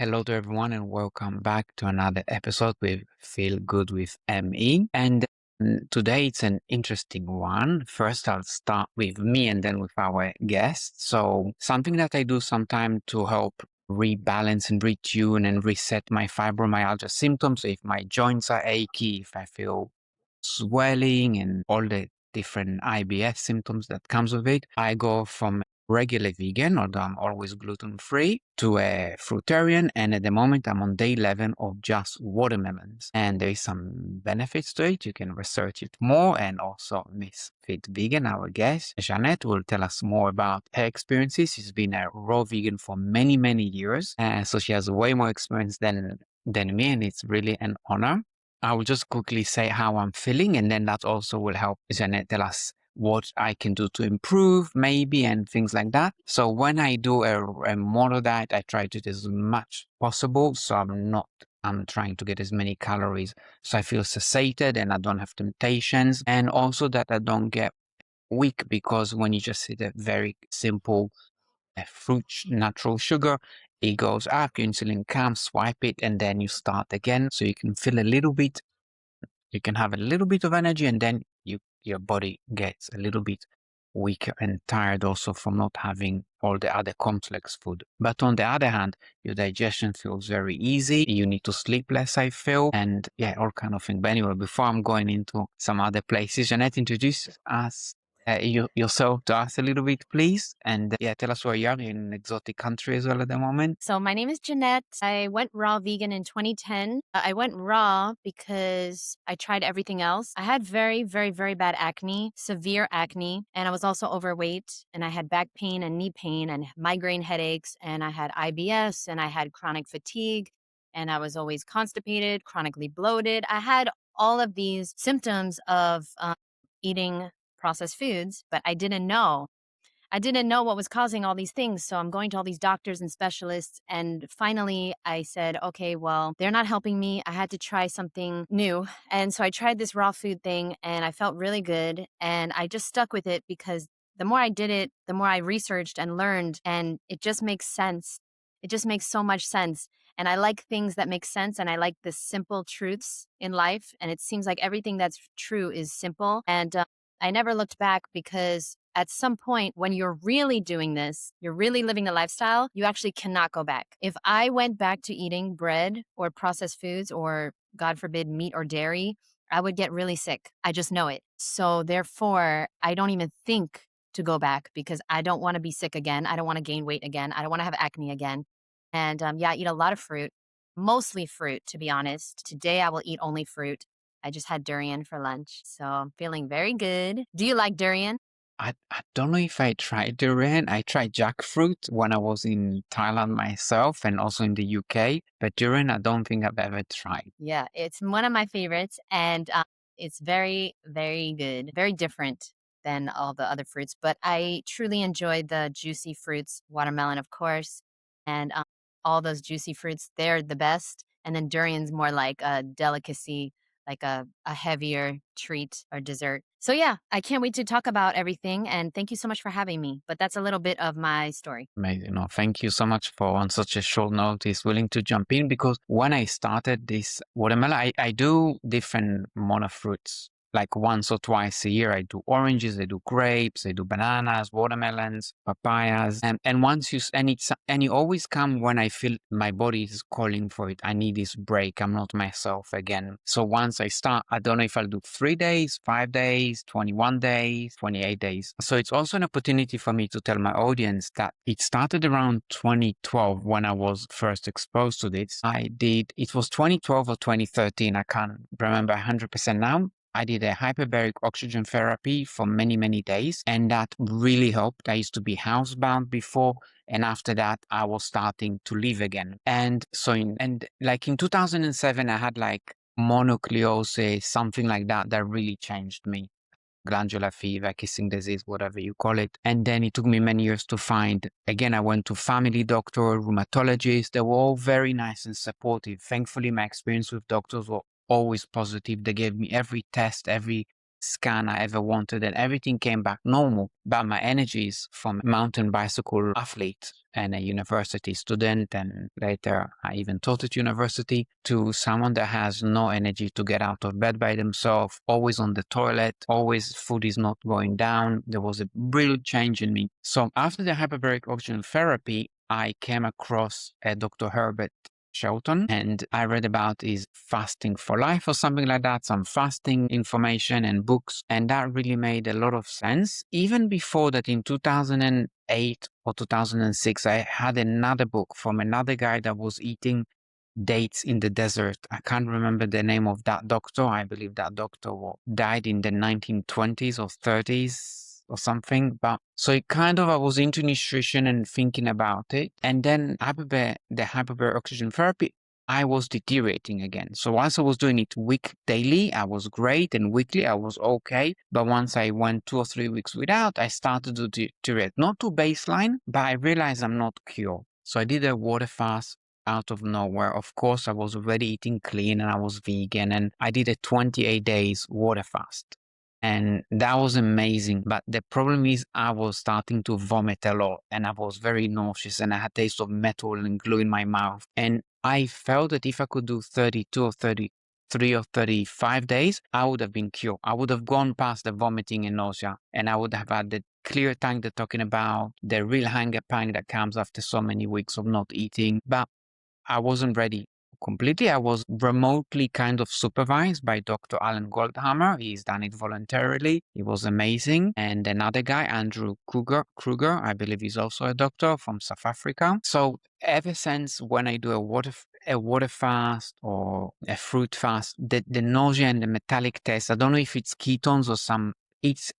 Hello to everyone and welcome back to another episode with Feel Good with ME. And today it's an interesting one. First, I'll start with me and then with our guest. So something that I do sometime to help rebalance and retune and reset my fibromyalgia symptoms. If my joints are achy, if I feel swelling and all the different IBS symptoms that comes with it, I go from regular vegan, although I'm always gluten-free, to a fruitarian, and at the moment I'm on day 11 of just watermelons. And there is some benefits to it. You can research it more, and also Miss Fit Vegan, our guest, Jeannette, will tell us more about her experiences. She's been a raw vegan for many, many years, so she has way more experience than me, and it's really an honor. I will just quickly say how I'm feeling, and then that also will help Jeannette tell us what I can do to improve, maybe, and things like that. So when I do a mono diet, I try to do as much possible. So I'm trying to get as many calories. So I feel satiated and I don't have temptations. And also that I don't get weak, because when you just eat a very simple fruit, natural sugar, it goes up, your insulin comes, swipe it, and then you start again. So you can feel a little bit, you can have a little bit of energy, and then your body gets a little bit weaker and tired also from not having all the other complex food. But on the other hand, your digestion feels very easy. You need to sleep less, I feel, and yeah, all kind of things. But anyway, before I'm going into some other places, Jeanette, introduce us yourself to us a little bit, please. And yeah, tell us where you are in an exotic country as well at the moment. So my name is Jeannette. I went raw vegan in 2010. I went raw because I tried everything else. I had very, very, very bad acne, severe acne, and I was also overweight, and I had back pain and knee pain and migraine headaches, and I had IBS, and I had chronic fatigue, and I was always constipated, chronically bloated. I had all of these symptoms of eating processed foods, but I didn't know. I didn't know what was causing all these things. So I'm going to all these doctors and specialists. And finally, I said, okay, well, they're not helping me. I had to try something new. And so I tried this raw food thing and I felt really good. And I just stuck with it because the more I did it, the more I researched and learned. And it just makes sense. It just makes so much sense. And I like things that make sense. And I like the simple truths in life. And it seems like everything that's true is simple. And I never looked back, because at some point when you're really doing this, you're really living the lifestyle, you actually cannot go back. If I went back to eating bread or processed foods or, God forbid, meat or dairy, I would get really sick. I just know it. So therefore, I don't even think to go back, because I don't want to be sick again. I don't want to gain weight again. I don't want to have acne again. And yeah, I eat a lot of fruit, mostly fruit, to be honest. Today I will eat only fruit. I just had durian for lunch, so I'm feeling very good. Do you like durian? I don't know if I tried durian. I tried jackfruit when I was in Thailand myself and also in the UK, but durian I don't think I've ever tried. Yeah, it's one of my favorites, and it's very, very good, very different than all the other fruits. But I truly enjoy the juicy fruits, watermelon, of course, and all those juicy fruits. They're the best. And then durian's more like a delicacy, like a heavier treat or dessert. So yeah, I can't wait to talk about everything. And thank you so much for having me. But that's a little bit of my story. Amazing. No, thank you so much for on such a short notice willing to jump in, because when I started this watermelon, I do different monofruits. Like once or twice a year, I do oranges, I do grapes, I do bananas, watermelons, papayas, and once you and you always come when I feel my body is calling for it. I need this break. I'm not myself again. So once I start, I don't know if I'll do 3 days, 5 days, 21 days, 28 days. So it's also an opportunity for me to tell my audience that it started around 2012 when I was first exposed to this. It was 2012 or 2013. I can't remember 100% now. I did a hyperbaric oxygen therapy for many, many days, and that really helped. I used to be housebound before, and after that, I was starting to live again. And so, like in 2007, I had like mononucleosis, something like that, that really changed me. Glandular fever, kissing disease, whatever you call it. And then it took me many years to find. Again, I went to family doctor, rheumatologist. They were all very nice and supportive. Thankfully, my experience with doctors were always positive. They gave me every test, every scan I ever wanted, and everything came back normal. But my energy is from a mountain bicycle athlete. and a university student, and later I even taught at university, to someone that has no energy to get out of bed by themselves, always on the toilet, always food is not going down. There was a real change in me. So after the hyperbaric oxygen therapy, I came across Dr. Herbert Shelton, and I read about his fasting for life or something like that, some fasting information and books, and that really made a lot of sense. Even before that, in 2008 or 2006, I had another book from another guy that was eating dates in the desert. I can't remember the name of that doctor. I believe that doctor died in the 1920s or 30s or something. But so it kind of, I was into nutrition and thinking about it. And then the hyperbaric oxygen therapy, I was deteriorating again. So once I was doing it daily, I was great, and weekly I was okay. But once I went 2 or 3 weeks without, I started to deteriorate, not to baseline, but I realized I'm not cured. So I did a water fast out of nowhere. Of course, I was already eating clean and I was vegan, and I did a 28 days water fast. And that was amazing. But the problem is I was starting to vomit a lot, and I was very nauseous, and I had taste of metal and glue in my mouth. And I felt that if I could do 32 or 33 or 35 days, I would have been cured. I would have gone past the vomiting and nausea, and I would have had the clear tank they're talking about, the real hunger pang that comes after so many weeks of not eating. But I wasn't ready completely. I was remotely kind of supervised by Dr. Alan Goldhammer. He's done it voluntarily. He was amazing. And another guy, Andrew Kruger, I believe he's also a doctor from South Africa. So ever since when I do a water fast or a fruit fast, the nausea and the metallic taste, I don't know if it's ketones or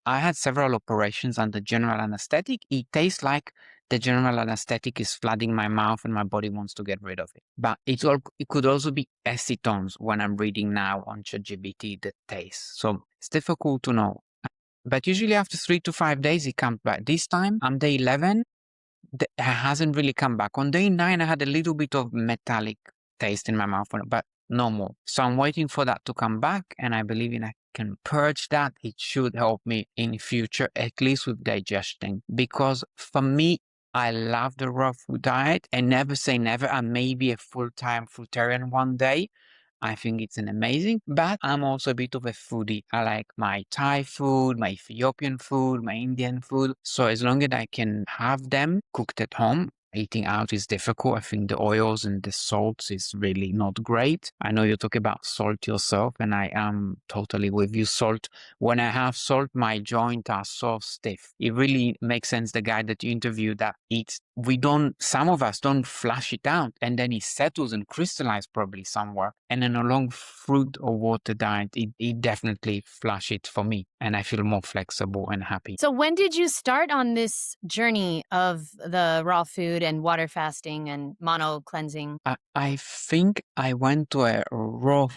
I had several operations under general anesthetic. It tastes like the general anesthetic is flooding my mouth and my body wants to get rid of it. But it could also be acetones when I'm reading now on ChatGPT the taste. So it's difficult to know. But usually after 3 to 5 days, it comes back. This time, I'm day 11, it hasn't really come back. On day 9, I had a little bit of metallic taste in my mouth, but no more. So I'm waiting for that to come back, and I believe I can purge that. It should help me in future, at least with digestion. Because for me, I love the raw food diet, and never say never. I may be a full-time fruitarian one day. I think it's an amazing, but I'm also a bit of a foodie. I like my Thai food, my Ethiopian food, my Indian food. So as long as I can have them cooked at home, eating out is difficult. I think the oils and the salts is really not great. I know you talk about salt yourself, and I am totally with you. Salt, when I have salt, my joints are so stiff. It really makes sense. The guy that you interviewed that eats, some of us don't flush it out, and then it settles and crystallizes probably somewhere. And in a long fruit or water diet, it definitely flush it for me, and I feel more flexible and happy. So when did you start on this journey of the raw food and water fasting and mono cleansing? I think I went to a raw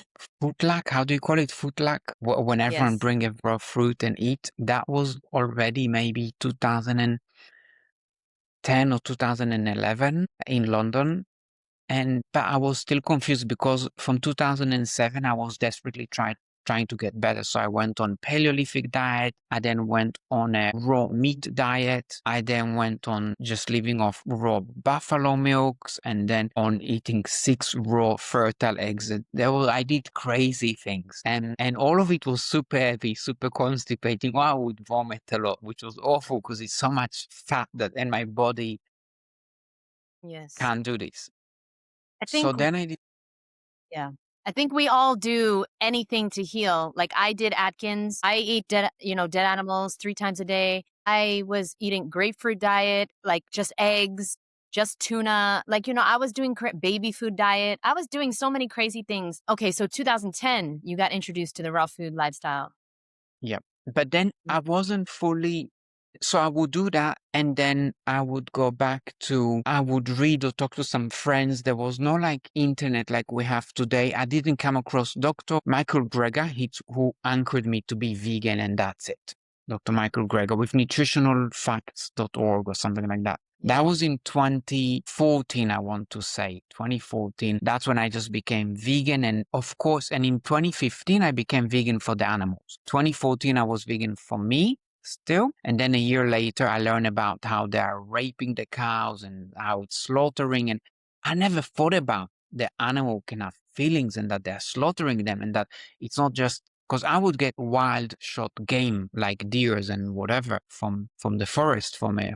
foodluck. How do you call it? Foodluck? When everyone Yes. bring a raw fruit and eat. That was already maybe 2010 or 2011 in London. But I was still confused because from 2007, I was desperately trying to get better. So I went on Paleolithic diet. I then went on a raw meat diet. I then went on just living off raw buffalo milks, and then on eating 6 raw fertile eggs. I did crazy things, and all of it was super heavy, super constipating. I would vomit a lot, which was awful because it's so much fat and my body Yes. can't do this. I So think then I did. Yeah. I think we all do anything to heal. Like I did Atkins. I eat dead animals 3 times a day. I was eating grapefruit diet, like just eggs, just tuna. Like, I was doing baby food diet. I was doing so many crazy things. Okay, so 2010, you got introduced to the raw food lifestyle. Yeah. But then I wasn't fully, so I would do that, and then I would go back I would read or talk to some friends. There was no like internet like we have today. I didn't come across Dr. Michael Greger, who anchored me to be vegan, and that's it. Dr. Michael Greger with nutritionalfacts.org or something like that. Yeah. That was in 2014, I want to say. 2014. That's when I just became vegan. And of course, and in 2015, I became vegan for the animals. 2014, I was vegan for me. still. And then a year later, I learned about how they are raping the cows and how it's slaughtering. And I never thought about the animal can have feelings and that they're slaughtering them and that it's not just because I would get wild shot game like deers and whatever from the forest from a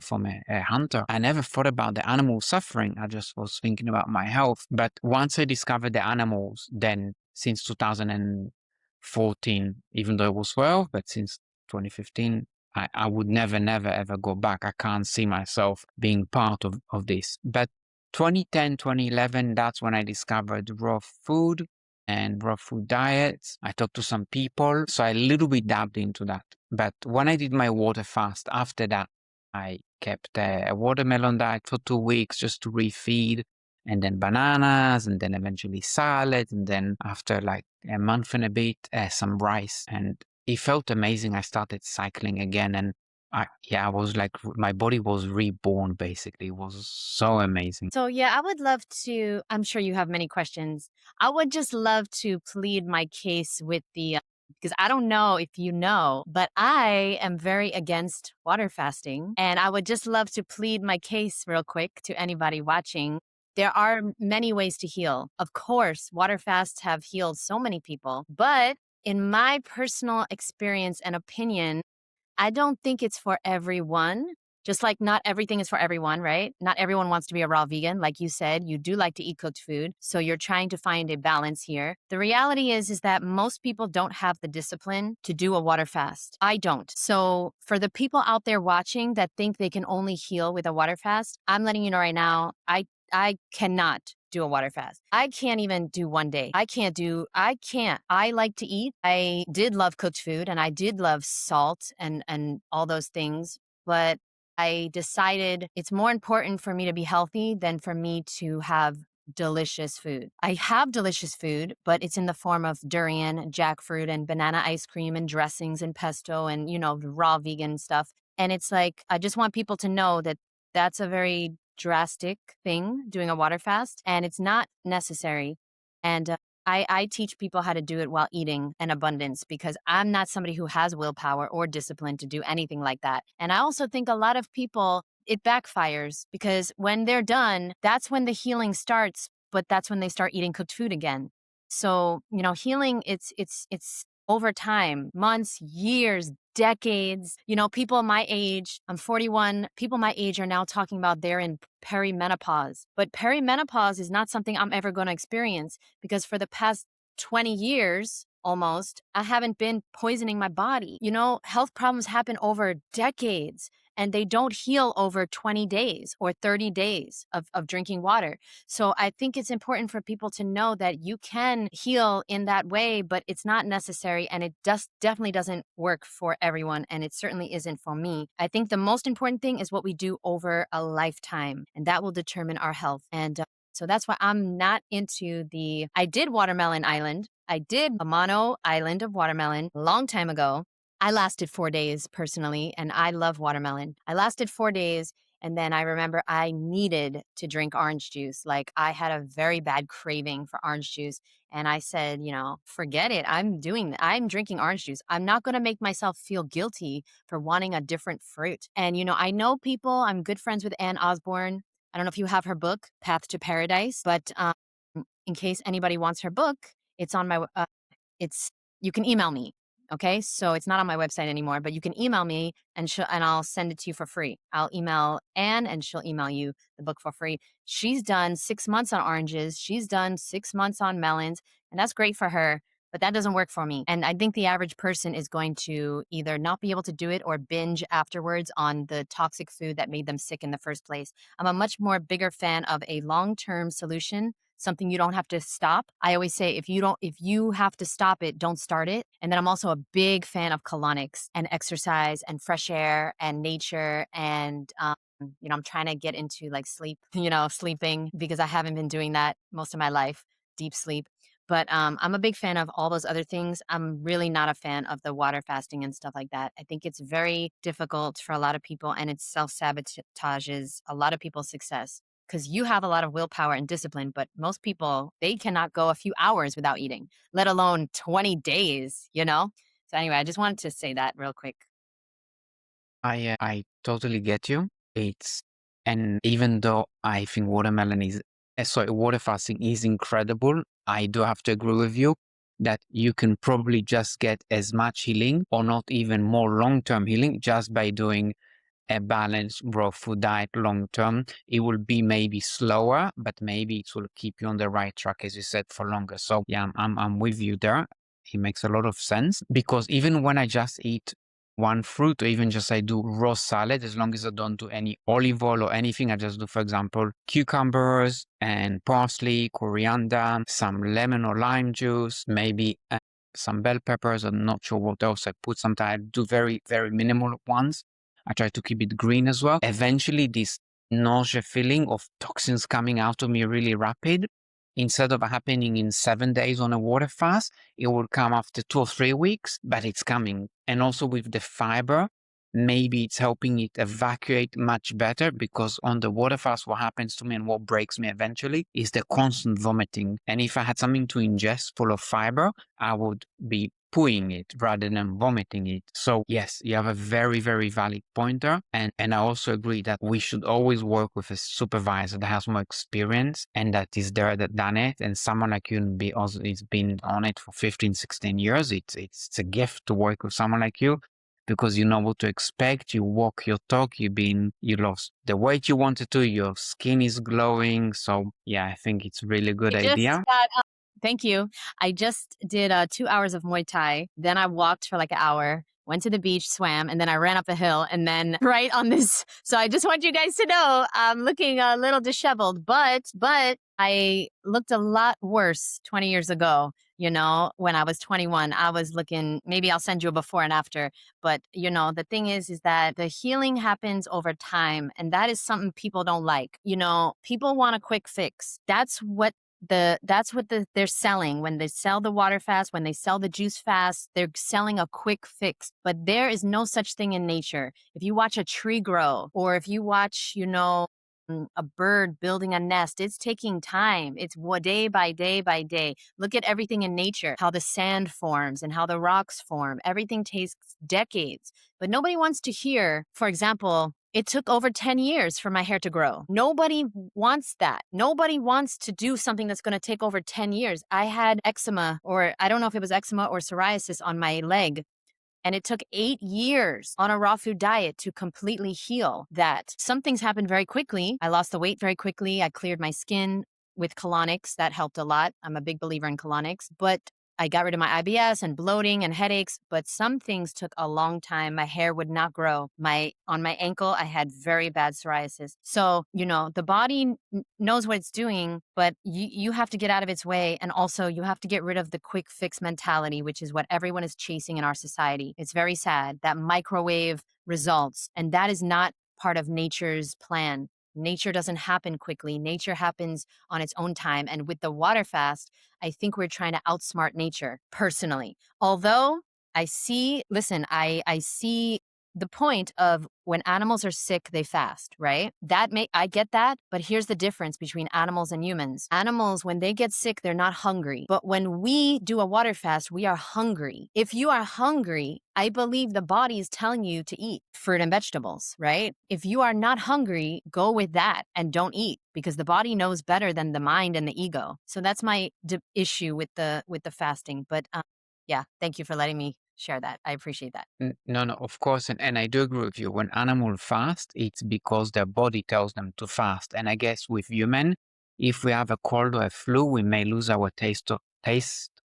hunter. I never thought about the animal suffering. I just was thinking about my health. But once I discovered the animals, then since 2014, even though it was 12, but since 2015, I would never, never, ever go back. I can't see myself being part of this. But 2010, 2011, that's when I discovered raw food and raw food diets. I talked to some people, so I a little bit dabbed into that. But when I did my water fast, after that, I kept a watermelon diet for 2 weeks just to refeed, and then bananas, and then eventually salad, and then after like a month and a bit, some rice. And it felt amazing. I started cycling again, and I was like, my body was reborn basically. It was so amazing. So, yeah, I would love to. I'm sure you have many questions. I would just love to plead my case with because I don't know if you know, but I am very against water fasting. And I would just love to plead my case real quick to anybody watching. There are many ways to heal. Of course, water fasts have healed so many people. But in my personal experience and opinion, I don't think it's for everyone. Just like not everything is for everyone, right? Not everyone wants to be a raw vegan. Like you said, you do like to eat cooked food. So you're trying to find a balance here. The reality is that most people don't have the discipline to do a water fast. I don't. So for the people out there watching that think they can only heal with a water fast, I'm letting you know right now, I cannot do a water fast. I can't even do one day. I can't. I like to eat. I did love cooked food and I did love salt and all those things, but I decided it's more important for me to be healthy than for me to have delicious food. I have delicious food, but it's in the form of durian, jackfruit, and banana ice cream and dressings and pesto and, raw vegan stuff. And it's like, I just want people to know that that's a very drastic thing, doing a water fast, and it's not necessary. And I teach people how to do it while eating in abundance because I'm not somebody who has willpower or discipline to do anything like that. And I also think a lot of people, it backfires because when they're done, that's when the healing starts, but that's when they start eating cooked food again. So, healing, it's over time, months, years, decades. People my age, I'm 41, people my age are now talking about they're in perimenopause. But perimenopause is not something I'm ever going to experience because for the past 20 years, almost, I haven't been poisoning my body. Health problems happen over decades and they don't heal over 20 days or 30 days of drinking water. So I think it's important for people to know that you can heal in that way, but it's not necessary and it definitely doesn't work for everyone. And it certainly isn't for me. I think the most important thing is what we do over a lifetime, and that will determine our health. And so that's why I'm not into I did Watermelon Island. I did a mono island of watermelon a long time ago. I lasted 4 days personally, and I love watermelon. I lasted 4 days, and then I remember I needed to drink orange juice. Like I had a very bad craving for orange juice. And I said, forget it. I'm drinking orange juice. I'm not going to make myself feel guilty for wanting a different fruit. And, I know people, I'm good friends with Ann Osborne. I don't know if you have her book, Path to Paradise, but in case anybody wants her book, it's on my, you can email me. Okay. So it's not on my website anymore, but you can email me and I'll send it to you for free. I'll email Anne and she'll email you the book for free. She's done 6 months on oranges. She's done 6 months on melons, and that's great for her, but that doesn't work for me. And I think the average person is going to either not be able to do it or binge afterwards on the toxic food that made them sick in the first place. I'm a much more bigger fan of a long-term solution, something you don't have to stop. I always say if you have to stop it, don't start it. And then I'm also a big fan of colonics and exercise and fresh air and nature and I'm trying to get into like sleep, sleeping because I haven't been doing that most of my life, deep sleep. But I'm a big fan of all those other things. I'm really not a fan of the water fasting and stuff like that. I think it's very difficult for a lot of people and it self-sabotages a lot of people's success because you have a lot of willpower and discipline, but most people, they cannot go a few hours without eating, let alone 20 days, So anyway, I just wanted to say that real quick. I totally get you. It's and even though I think water fasting is incredible, I do have to agree with you that you can probably just get as much healing or not even more long-term healing just by doing a balanced raw food diet long term. It will be maybe slower, but maybe it will keep you on the right track, as you said, for longer. So yeah, I'm with you there. It makes a lot of sense because even when I just eat one fruit or even just I do raw salad, as long as I don't do any olive oil or anything, I just do, for example, cucumbers and parsley, coriander, some lemon or lime juice, maybe some bell peppers. I'm not sure what else I put. Sometimes I do very, very minimal ones. I try to keep it green as well. Eventually, this nausea feeling of toxins coming out of me really rapid. Instead of happening in 7 days on a water fast, it will come after 2 or 3 weeks, but it's coming. And also with the fiber, maybe it's helping it evacuate much better because on the water fast, what happens to me and what breaks me eventually is the constant vomiting. And if I had something to ingest full of fiber, I would be pooing it rather than vomiting it. So yes, you have a very, very valid pointer. And I also agree that we should always work with a supervisor that has more experience and that is there that done it. And someone like you be also it's been on it for 15, 16 years. It's a gift to work with someone like you because you know what to expect. You walk your talk. You lost the weight you wanted to. Your skin is glowing. So yeah, I think it's a really good I just idea. got Thank you. I just did 2 hours of Muay Thai. Then I walked for like an hour, went to the beach, swam, and then I ran up a hill. And then right on this, so I just want you guys to know I'm looking a little disheveled, but I looked a lot worse 20 years ago. You know, when I was 21, I was looking. Maybe I'll send you a before and after. But you know, the thing is that the healing happens over time, and that is something people don't like. You know, people want a quick fix. They're selling when they sell the water fast, when they sell the juice fast, they're selling a quick fix. But there is no such thing in nature. If you watch a tree grow or if you watch, a bird building a nest, it's taking time. It's day by day by day. Look at everything in nature, how the sand forms and how the rocks form. Everything takes decades. But nobody wants to hear, for example, it took over 10 years for my hair to grow. Nobody wants that. Nobody wants to do something that's going to take over 10 years. I had eczema, or I don't know if it was eczema or psoriasis on my leg. And it took 8 years on a raw food diet to completely heal that. Some things happened very quickly. I lost the weight very quickly. I cleared my skin with colonics. That helped a lot. I'm a big believer in colonics. But I got rid of my IBS and bloating and headaches, but some things took a long time. My hair would not grow. On my ankle, I had very bad psoriasis. So, the body knows what it's doing, but you have to get out of its way. And also you have to get rid of the quick fix mentality, which is what everyone is chasing in our society. It's very sad that microwave results, and that is not part of nature's plan. Nature doesn't happen quickly. Nature happens on its own time. And with the water fast, I think we're trying to outsmart nature personally. Although I see the point of when animals are sick, they fast, right? I get that, but here's the difference between animals and humans. Animals, when they get sick, they're not hungry. But when we do a water fast, we are hungry. If you are hungry, I believe the body is telling you to eat fruit and vegetables, right? If you are not hungry, go with that and don't eat because the body knows better than the mind and the ego. So that's my issue with the fasting. But yeah, thank you for letting me share that. I appreciate that. No, no, of course. And I do agree with you. When animals fast, it's because their body tells them to fast. And I guess with human, if we have a cold or a flu, we may lose our taste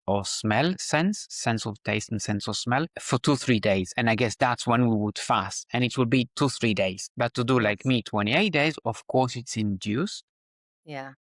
or smell sense of taste and sense of smell for 2, 3 days. And I guess that's when we would fast. And it would be 2, 3 days. But to do like Yes. me, 28 days, of course, it's induced Yeah.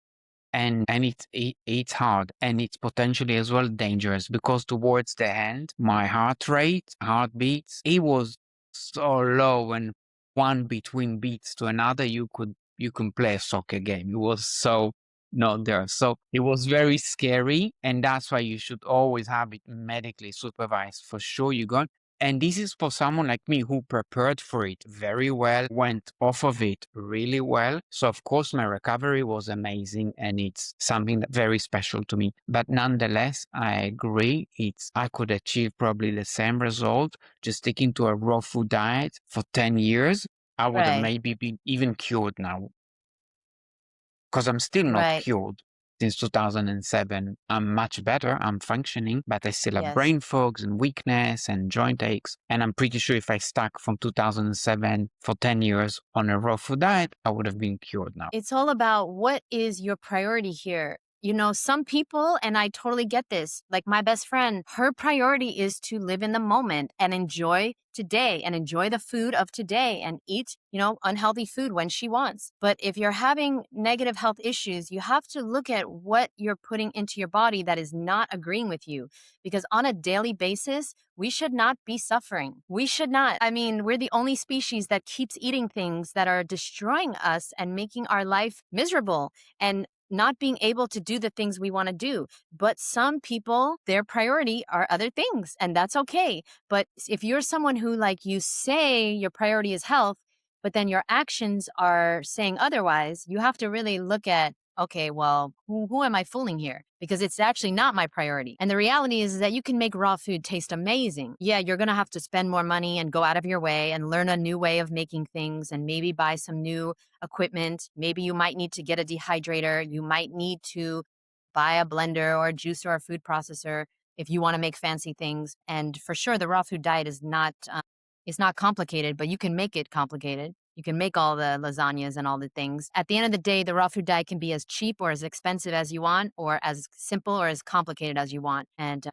and it's hard and it's potentially as well dangerous because towards the end my heartbeats, it was so low, and one between beats to another you can play a soccer game. It was so not there, so it was very scary, and that's why you should always have it medically supervised for sure. You go And this is for someone like me who prepared for it very well, went off of it really well. So of course my recovery was amazing and it's something that very special to me. But nonetheless, I agree, I could achieve probably the same result just sticking to a raw food diet for 10 years. I would have Right. maybe been even cured now because I'm still not Right. cured. Since 2007, I'm much better. I'm functioning, but I still have Yes. brain fogs and weakness and joint aches. And I'm pretty sure if I stuck from 2007 for 10 years on a raw food diet, I would have been cured now. It's all about what is your priority here. You know, some people, and I totally get this, like my best friend, her priority is to live in the moment and enjoy today and enjoy the food of today and eat, unhealthy food when she wants. But if you're having negative health issues, you have to look at what you're putting into your body that is not agreeing with you. Because on a daily basis, we should not be suffering. We should not. I mean, we're the only species that keeps eating things that are destroying us and making our life miserable and not being able to do the things we want to do. But some people, their priority are other things, and that's okay. But if you're someone who, like, you say your priority is health, but then your actions are saying otherwise, you have to really look at, okay, well, who am I fooling here? Because it's actually not my priority. And the reality is that you can make raw food taste amazing. Yeah, you're going to have to spend more money and go out of your way and learn a new way of making things and maybe buy some new equipment. Maybe you might need to get a dehydrator. You might need to buy a blender or a juicer or a food processor if you want to make fancy things. And for sure, the raw food diet is not it's not complicated, but you can make it complicated. You can make all the lasagnas and all the things. At the end of the day, the raw food diet can be as cheap or as expensive as you want, or as simple or as complicated as you want. And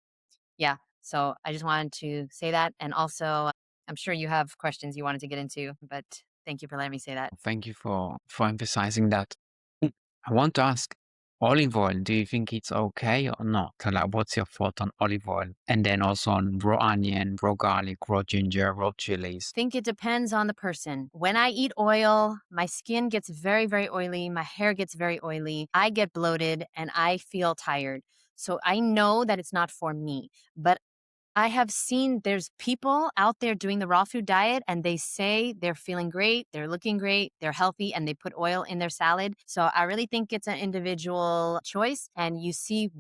yeah, so I just wanted to say that. And also, I'm sure you have questions you wanted to get into, but thank you for letting me say that. Thank you for emphasizing that. I want to ask, olive oil, do you think it's okay or not? So, like, what's your thought on olive oil? And then also on raw onion, raw garlic, raw ginger, raw chilies. Think it depends on the person. When I eat oil, my skin gets very, very oily. My hair gets very oily. I get bloated and I feel tired. So I know that it's not for me. But I have seen there's people out there doing the raw food diet and they say they're feeling great, they're looking great, they're healthy, and they put oil in their salad. So I really think it's an individual choice and you see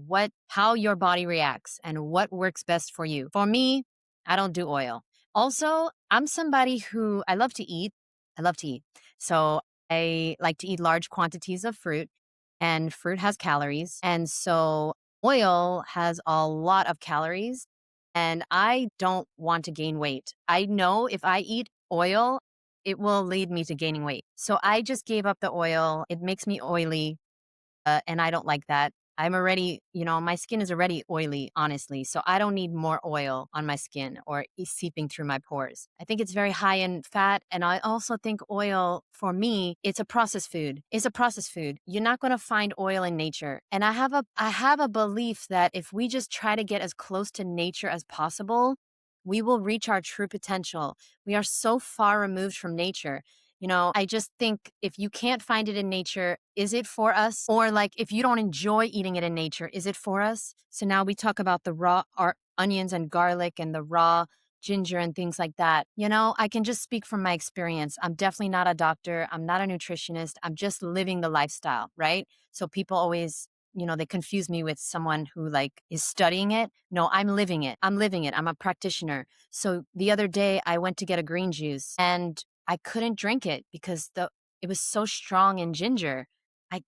how your body reacts and what works best for you. For me, I don't do oil. Also, I'm somebody who I love to eat. I love to eat. So I like to eat large quantities of fruit and fruit has calories. And so oil has a lot of calories and I don't want to gain weight. I know if I eat oil, it will lead me to gaining weight. So I just gave up the oil. It makes me oily and I don't like that. I'm already, my skin is already oily, honestly. So I don't need more oil on my skin or seeping through my pores. I think it's very high in fat. And I also think oil, for me, it's a processed food. It's a processed food. You're not going to find oil in nature. And I have a belief that if we just try to get as close to nature as possible, we will reach our true potential. We are so far removed from nature. I just think if you can't find it in nature, is it for us? Or like if you don't enjoy eating it in nature, is it for us? So now we talk about the raw onions and garlic and the raw ginger and things like that. I can just speak from my experience. I'm definitely not a doctor. I'm not a nutritionist. I'm just living the lifestyle, right? So people always they confuse me with someone who like is studying it. No, I'm living it. I'm living it. I'm a practitioner. So the other day I went to get a green juice and I couldn't drink it because it was so strong in ginger.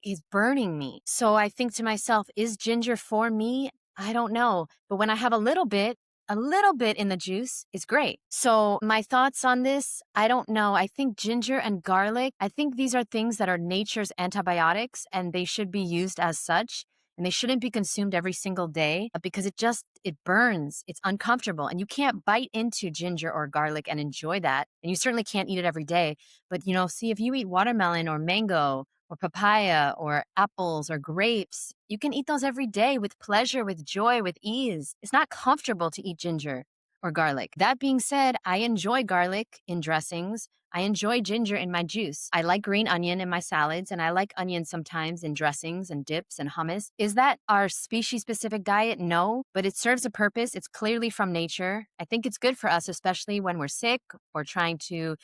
It's burning me. So I think to myself, is ginger for me? I don't know. But when I have a little bit in the juice is great. So my thoughts on this, I don't know. I think ginger and garlic, I think these are things that are nature's antibiotics and they should be used as such. And they shouldn't be consumed every single day because it burns. It's uncomfortable. And you can't bite into ginger or garlic and enjoy that. And you certainly can't eat it every day. But, see, if you eat watermelon or mango or papaya or apples or grapes, you can eat those every day with pleasure, with joy, with ease. It's not comfortable to eat ginger or garlic. That being said, I enjoy garlic in dressings. I enjoy ginger in my juice. I like green onion in my salads, and I like onion sometimes in dressings and dips and hummus. Is that our species specific diet? No, but it serves a purpose. It's clearly from nature. I think it's good for us, especially when we're sick or trying to,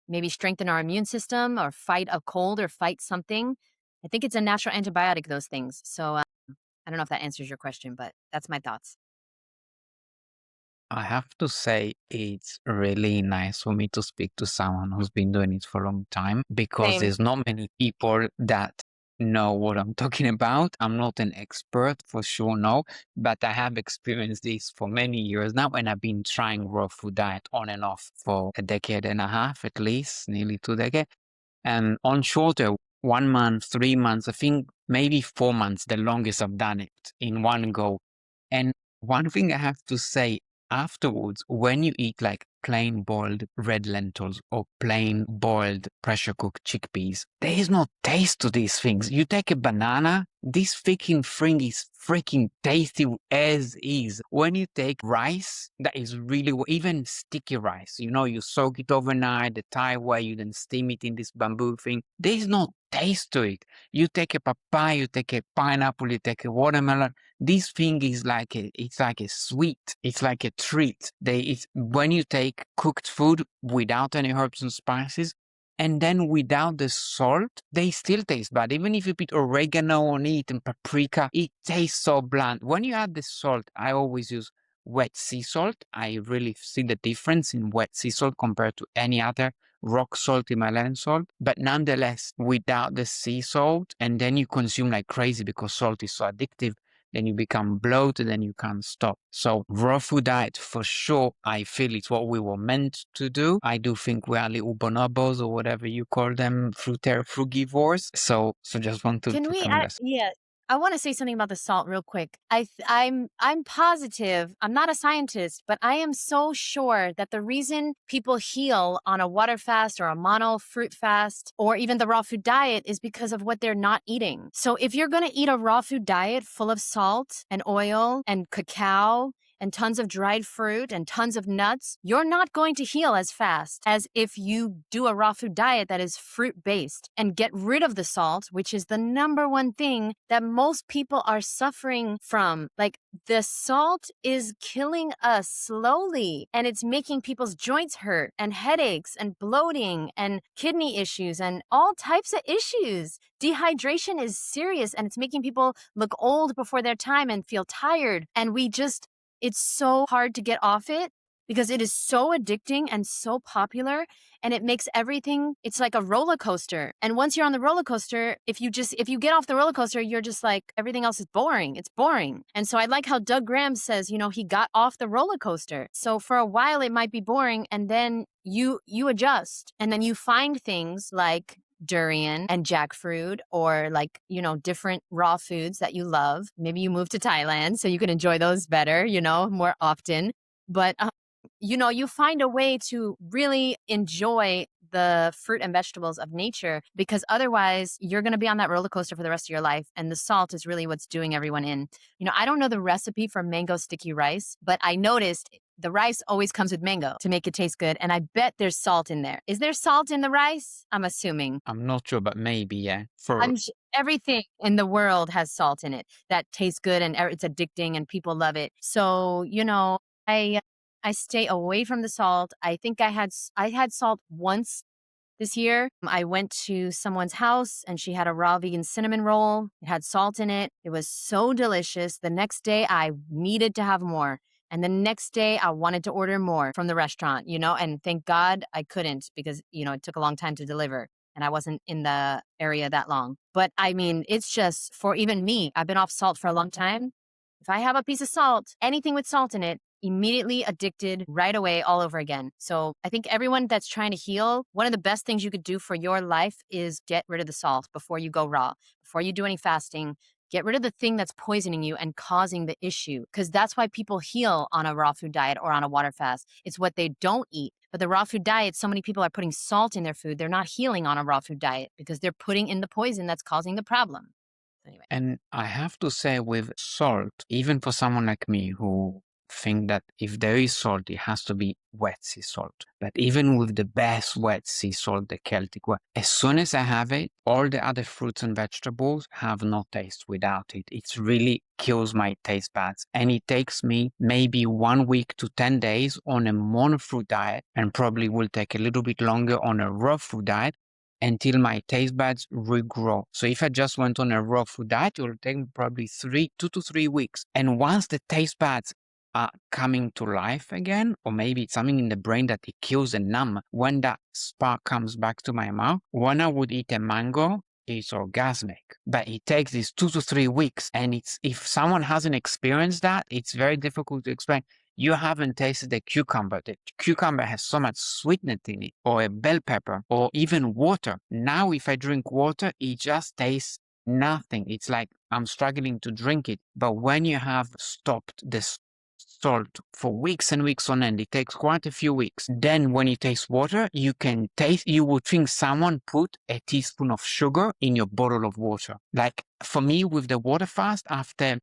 maybe strengthen our immune system or fight a cold or fight something. I think it's a natural antibiotic, those things. So I don't know if that answers your question, but that's my thoughts. I have to say it's really nice for me to speak to someone who's been doing it for a long time because Same. there's not many people that know what I'm talking about. I'm not an expert for sure, no, but I have experienced this for many years now, and I've been trying raw food diet on and off for a decade and a half at least, nearly 2 decades. And on shorter, 1 month, 3 months, I think maybe 4 months, the longest I've done it in one go. And one thing I have to say afterwards, when you eat like plain boiled red lentils or plain boiled pressure cooked chickpeas, there is no taste to these things. You take a banana, this freaking thing is freaking tasty as is. When you take rice, that is really, even sticky rice, you soak it overnight, the Thai way, you then steam it in this bamboo thing. There is no taste to it. You take a papaya, you take a pineapple, you take a watermelon. This thing is it's like a sweet. It's like a treat. When you take cooked food without any herbs and spices, and then without the salt, they still taste bad. Even if you put oregano on it and paprika, it tastes so bland. When you add the salt, I always use wet sea salt. I really see the difference in wet sea salt compared to any other rock salt, Himalayan salt, but nonetheless, without the sea salt, and then you consume like crazy because salt is so addictive. Then you become bloated and you can't stop. So raw food diet, for sure, I feel it's what we were meant to do. I do think we are little bonobos or whatever you call them, frugivores. So just want Can to we? come with us. Yeah, I want to say something about the salt real quick. I'm positive. I'm not a scientist, but I am so sure that the reason people heal on a water fast or a mono fruit fast or even the raw food diet is because of what they're not eating. So if you're going to eat a raw food diet full of salt and oil and cacao and tons of dried fruit and tons of nuts, you're not going to heal as fast as if you do a raw food diet that is fruit based and get rid of the salt, which is the number one thing that most people are suffering from. Like, the salt is killing us slowly, and it's making people's joints hurt and headaches and bloating and kidney issues and all types of issues. Dehydration is serious, and it's making people look old before their time and feel tired. And it's so hard to get off it because it is so addicting and so popular, and it makes everything, it's like a roller coaster. And once you're on the roller coaster, if you get off the roller coaster, you're just like, everything else is boring. It's boring. And so I like how Doug Graham says, he got off the roller coaster. So for a while it might be boring, and then you adjust, and then you find things like durian and jackfruit, or like, different raw foods that you love. Maybe you move to Thailand so you can enjoy those better, more often. But, you find a way to really enjoy the fruit and vegetables of nature, because otherwise you're going to be on that roller coaster for the rest of your life. And the salt is really what's doing everyone in. I don't know the recipe for mango sticky rice, but I noticed the rice always comes with mango to make it taste good. And I bet there's salt in there. Is there salt in the rice? I'm assuming. I'm not sure, but maybe, yeah. Everything in the world has salt in it that tastes good, and it's addicting and people love it. So, I I stay away from the salt. I think I had salt once this year. I went to someone's house and she had a raw vegan cinnamon roll. It had salt in it. It was so delicious. The next day I needed to have more. And the next day I wanted to order more from the restaurant, and thank God I couldn't, because, it took a long time to deliver and I wasn't in the area that long. But I mean, it's just, for even me, I've been off salt for a long time. If I have a piece of salt, anything with salt in it, immediately addicted right away all over again. So I think everyone that's trying to heal, one of the best things you could do for your life is get rid of the salt before you go raw, before you do any fasting. Get rid of the thing that's poisoning you and causing the issue, because that's why people heal on a raw food diet or on a water fast. It's what they don't eat. But the raw food diet, so many people are putting salt in their food. They're not healing on a raw food diet because they're putting in the poison that's causing the problem. Anyway. And I have to say, with salt, even for someone like me who think that if there is salt, it has to be wet sea salt. But even with the best wet sea salt, the Celtic one, as soon as I have it, all the other fruits and vegetables have no taste without it. It really kills my taste buds. And it takes me maybe 1 week to 10 days on a monofruit diet, and probably will take a little bit longer on a raw food diet until my taste buds regrow. So if I just went on a raw food diet, it will take me probably 2 to 3 weeks. And once the taste buds are coming to life again, or maybe it's something in the brain that it kills and numb, when that spark comes back to my mouth, when I would eat a mango, it's orgasmic. But it takes these 2 to 3 weeks. And it's, if someone hasn't experienced that, it's very difficult to explain. You haven't tasted a cucumber. The cucumber has so much sweetness in it, or a bell pepper, or even water. Now, if I drink water, it just tastes nothing. It's like I'm struggling to drink it. But when you have stopped this salt for weeks and weeks on end, it takes quite a few weeks. Then when you taste water, you can taste, you would think someone put a teaspoon of sugar in your bottle of water. Like for me with the water fast, after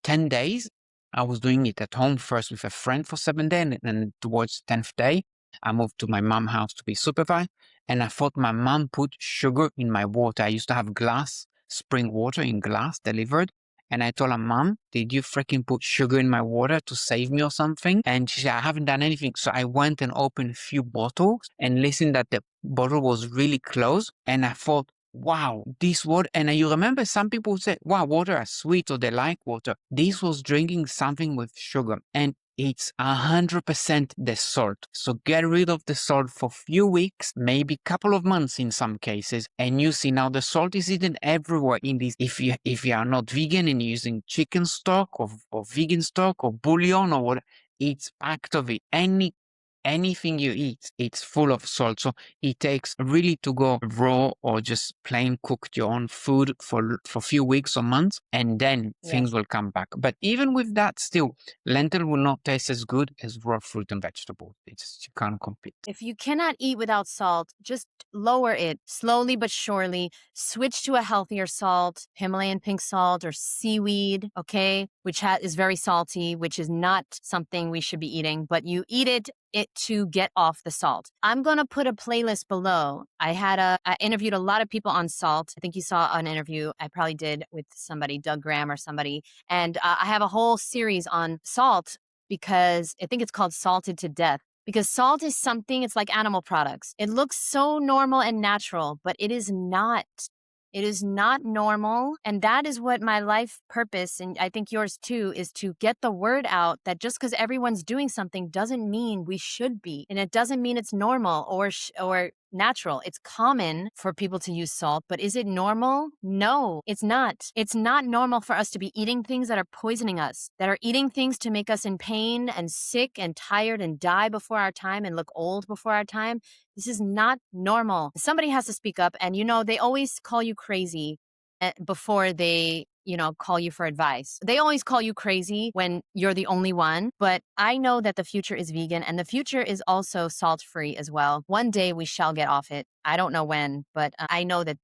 10 days, I was doing it at home first with a friend for 7 days, and then towards the 10th day, I moved to my mom's house to be supervised, and I thought my mom put sugar in my water. I used to have glass, spring water in glass delivered, and I told her, Mom, did you freaking put sugar in my water to save me or something? And she said, I haven't done anything. So I went and opened a few bottles and listened that the bottle was really close, and I thought, wow, this water. And you remember some people say, wow, water is sweet or they like water. This was drinking something with sugar, and it's 100% the salt. So get rid of the salt for a few weeks, maybe a couple of months in some cases, and you see now the salt is eaten everywhere in this. If you are not vegan and you're using chicken stock or vegan stock or bouillon or what, it's packed of it. Anything you eat, it's full of salt. So it takes really to go raw or just plain cooked your own food for a few weeks or months, and then things Yes. will come back. But even with that, still, lentil will not taste as good as raw fruit and vegetables. It's, you can't compete. If you cannot eat without salt, just lower it slowly but surely. Switch to a healthier salt, Himalayan pink salt or seaweed, okay, which is very salty, which is not something we should be eating, but you eat it to get off the salt. I'm going to put a playlist below. I interviewed a lot of people on salt. I think you saw an interview I probably did with somebody, Doug Graham or somebody. And I have a whole series on salt because I think it's called Salted to Death. Because salt is something, it's like animal products. It looks so normal and natural, but it is not. It is not normal. And that is what my life purpose, and I think yours too, is to get the word out that just because everyone's doing something doesn't mean we should be. And it doesn't mean it's normal or natural. It's common for people to use salt, but is it normal? No, it's not. It's not normal for us to be eating things that are poisoning us, that are eating things to make us in pain and sick and tired and die before our time and look old before our time. This is not normal. Somebody has to speak up, and they always call you crazy before they call you for advice. They always call you crazy when you're the only one, but I know that the future is vegan and the future is also salt-free as well. One day we shall get off it. I don't know when, but I know that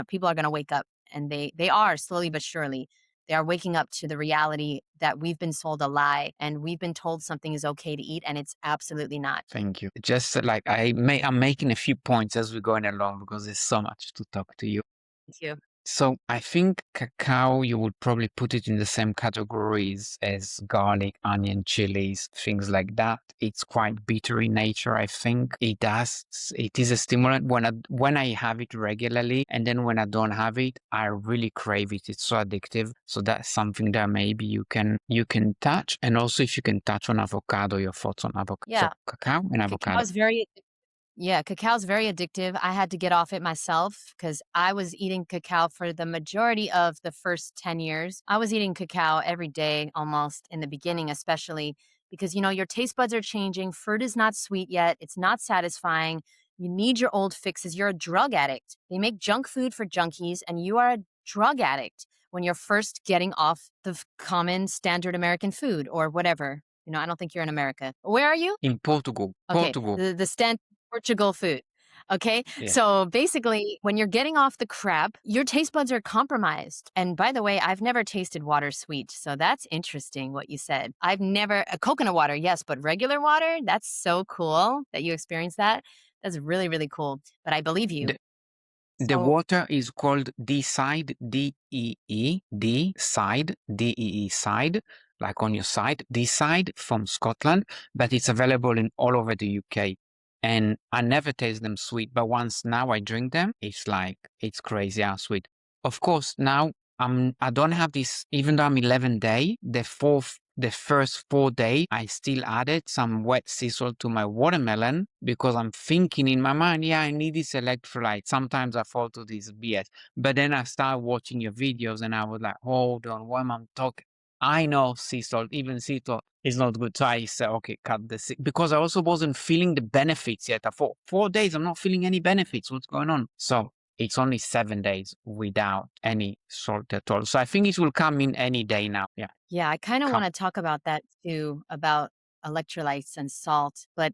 people are gonna wake up, and they are slowly but surely. They are waking up to the reality that we've been sold a lie and we've been told something is okay to eat, and it's absolutely not. Thank you. Just like I'm making a few points as we're going along because there's so much to talk to you. Thank you. So I think cacao, you would probably put it in the same categories as garlic, onion, chilies, things like that. It's quite bitter in nature, I think. It is a stimulant when I have it regularly, and then when I don't have it, I really crave it. It's so addictive. So that's something that maybe you can touch. And also if you can touch on avocado, your thoughts on avocado. Yeah. So cacao and avocado. Cacao is very addictive. I had to get off it myself because I was eating cacao for the majority of the first 10 years. I was eating cacao every day almost in the beginning, especially because, your taste buds are changing. Fruit is not sweet yet. It's not satisfying. You need your old fixes. You're a drug addict. They make junk food for junkies, and you are a drug addict when you're first getting off the common standard American food or whatever. I don't think you're in America. Where are you? In Portugal. Okay, Portugal. the stand Portugal food. Okay. Yeah. So basically, when you're getting off the crap, your taste buds are compromised. And by the way, I've never tasted water sweet. So that's interesting what you said. I've never, coconut water, yes, but regular water, that's so cool that you experienced that. That's really, really cool. But I believe you. The So water is called D-side, D-E-E, D-side, D-E-E side, like on your side, D-side from Scotland, but it's available in all over the UK. And I never taste them sweet, but once now I drink them, it's like, it's crazy how sweet. Of course, now I don't have this, even though I'm 11 day, the first 4 days, I still added some wet sea salt to my watermelon because I'm thinking in my mind, yeah, I need this electrolyte. Sometimes I fall to this BS. But then I start watching your videos and I was like, hold on, what am I talking? I know sea salt, even sea salt is not good. So I said, okay, cut the because I also wasn't feeling the benefits yet. I thought 4 days, I'm not feeling any benefits. What's going on? So it's only 7 days without any salt at all. So I think it will come in any day now. Yeah. yeah, I kind of Come. want to talk about that too, about electrolytes and salt. But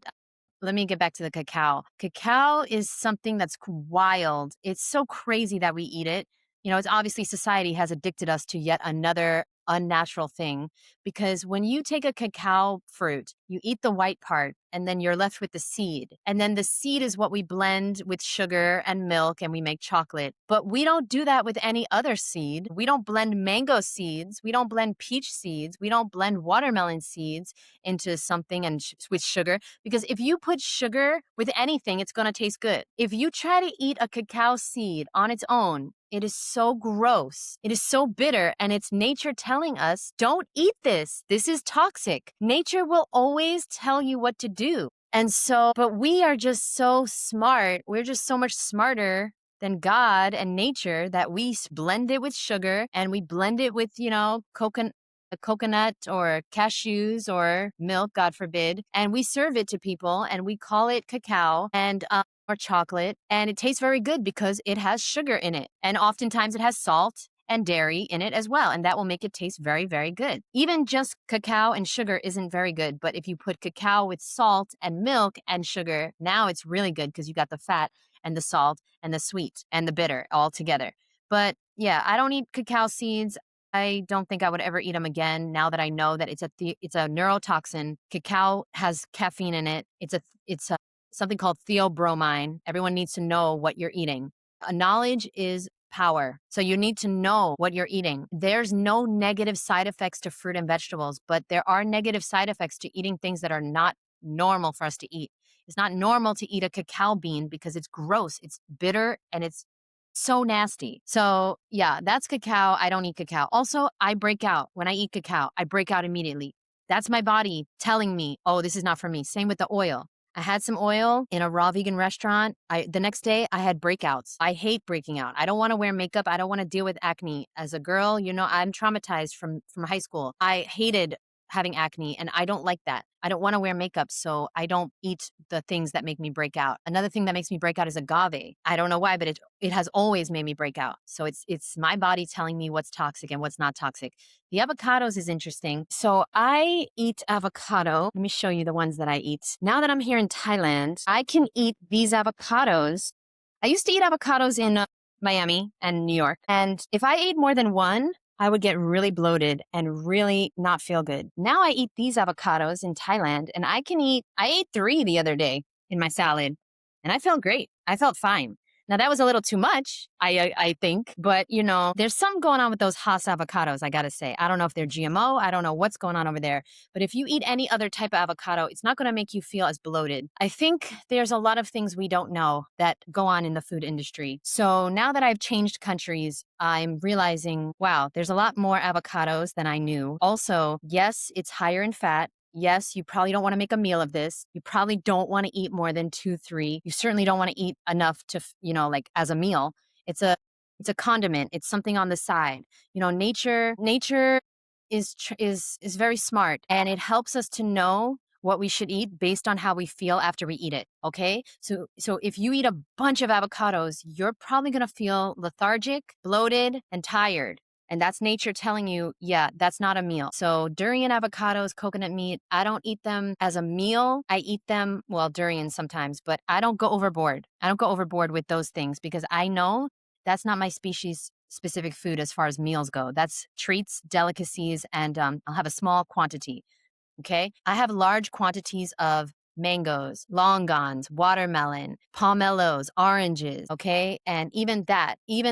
let me get back to the cacao. Cacao is something that's wild. It's so crazy that we eat it. It's obviously society has addicted us to yet another unnatural thing because when you take a cacao fruit, you eat the white part and then you're left with the seed. And then the seed is what we blend with sugar and milk and we make chocolate. But we don't do that with any other seed. We don't blend mango seeds. We don't blend peach seeds. We don't blend watermelon seeds into something and with sugar. Because if you put sugar with anything, it's going to taste good. If you try to eat a cacao seed on its own, it is so gross. It is so bitter. And it's nature telling us, don't eat this. This is toxic. Nature will always tell you what to do. And so, but we are just so smart. We're just so much smarter than God and nature that we blend it with sugar and we blend it with, coconut or cashews or milk, God forbid, and we serve it to people and we call it cacao and or chocolate, and it tastes very good because it has sugar in it, and oftentimes it has salt and dairy in it as well, and that will make it taste very, very good. Even just cacao and sugar isn't very good, but if you put cacao with salt and milk and sugar, now it's really good because you got the fat and the salt and the sweet and the bitter all together. But yeah, I don't eat cacao seeds. I don't think I would ever eat them again now that I know that it's a neurotoxin. Cacao has caffeine in it. It's something called theobromine. Everyone needs to know what you're eating. Knowledge is power. So you need to know what you're eating. There's no negative side effects to fruit and vegetables, but there are negative side effects to eating things that are not normal for us to eat. It's not normal to eat a cacao bean because it's gross, it's bitter, and it's so nasty. So yeah, that's cacao. I don't eat cacao. Also, I break out. When I eat cacao, I break out immediately. That's my body telling me, oh, this is not for me. Same with the oil. I had some oil in a raw vegan restaurant. The next day I had breakouts. I hate breaking out. I don't want to wear makeup. I don't want to deal with acne. As a girl, I'm traumatized from high school. I hated having acne and I don't like that. I don't want to wear makeup, so I don't eat the things that make me break out. Another thing that makes me break out is agave. I don't know why, but it has always made me break out. So it's my body telling me what's toxic and what's not toxic. The avocados is interesting. So I eat avocado. Let me show you the ones that I eat. Now that I'm here in Thailand, I can eat these avocados. I used to eat avocados in Miami and New York. And if I ate more than one, I would get really bloated and really not feel good. Now I eat these avocados in Thailand and I ate 3 the other day in my salad and I felt great. I felt fine. Now that was a little too much, I think, but there's something going on with those Hass avocados, I gotta say. I don't know if they're GMO. I don't know what's going on over there. But if you eat any other type of avocado, it's not gonna make you feel as bloated. I think there's a lot of things we don't know that go on in the food industry. So now that I've changed countries, I'm realizing, wow, there's a lot more avocados than I knew. Also, yes, it's higher in fat. Yes, you probably don't want to make a meal of this. You probably don't want to eat more than 2, 3. You certainly don't want to eat enough to, like as a meal. It's a condiment. It's something on the side. Nature is very smart and it helps us to know what we should eat based on how we feel after we eat it. Okay. So if you eat a bunch of avocados, you're probably going to feel lethargic, bloated, and tired. And that's nature telling you, yeah, that's not a meal. So durian, avocados, coconut meat, I don't eat them as a meal. I eat them, well, durian sometimes, but I don't go overboard. I don't go overboard with those things because I know that's not my species specific food as far as meals go. That's treats, delicacies, and I'll have a small quantity. Okay. I have large quantities of mangoes, longans, watermelon, pomelos, oranges. Okay. And even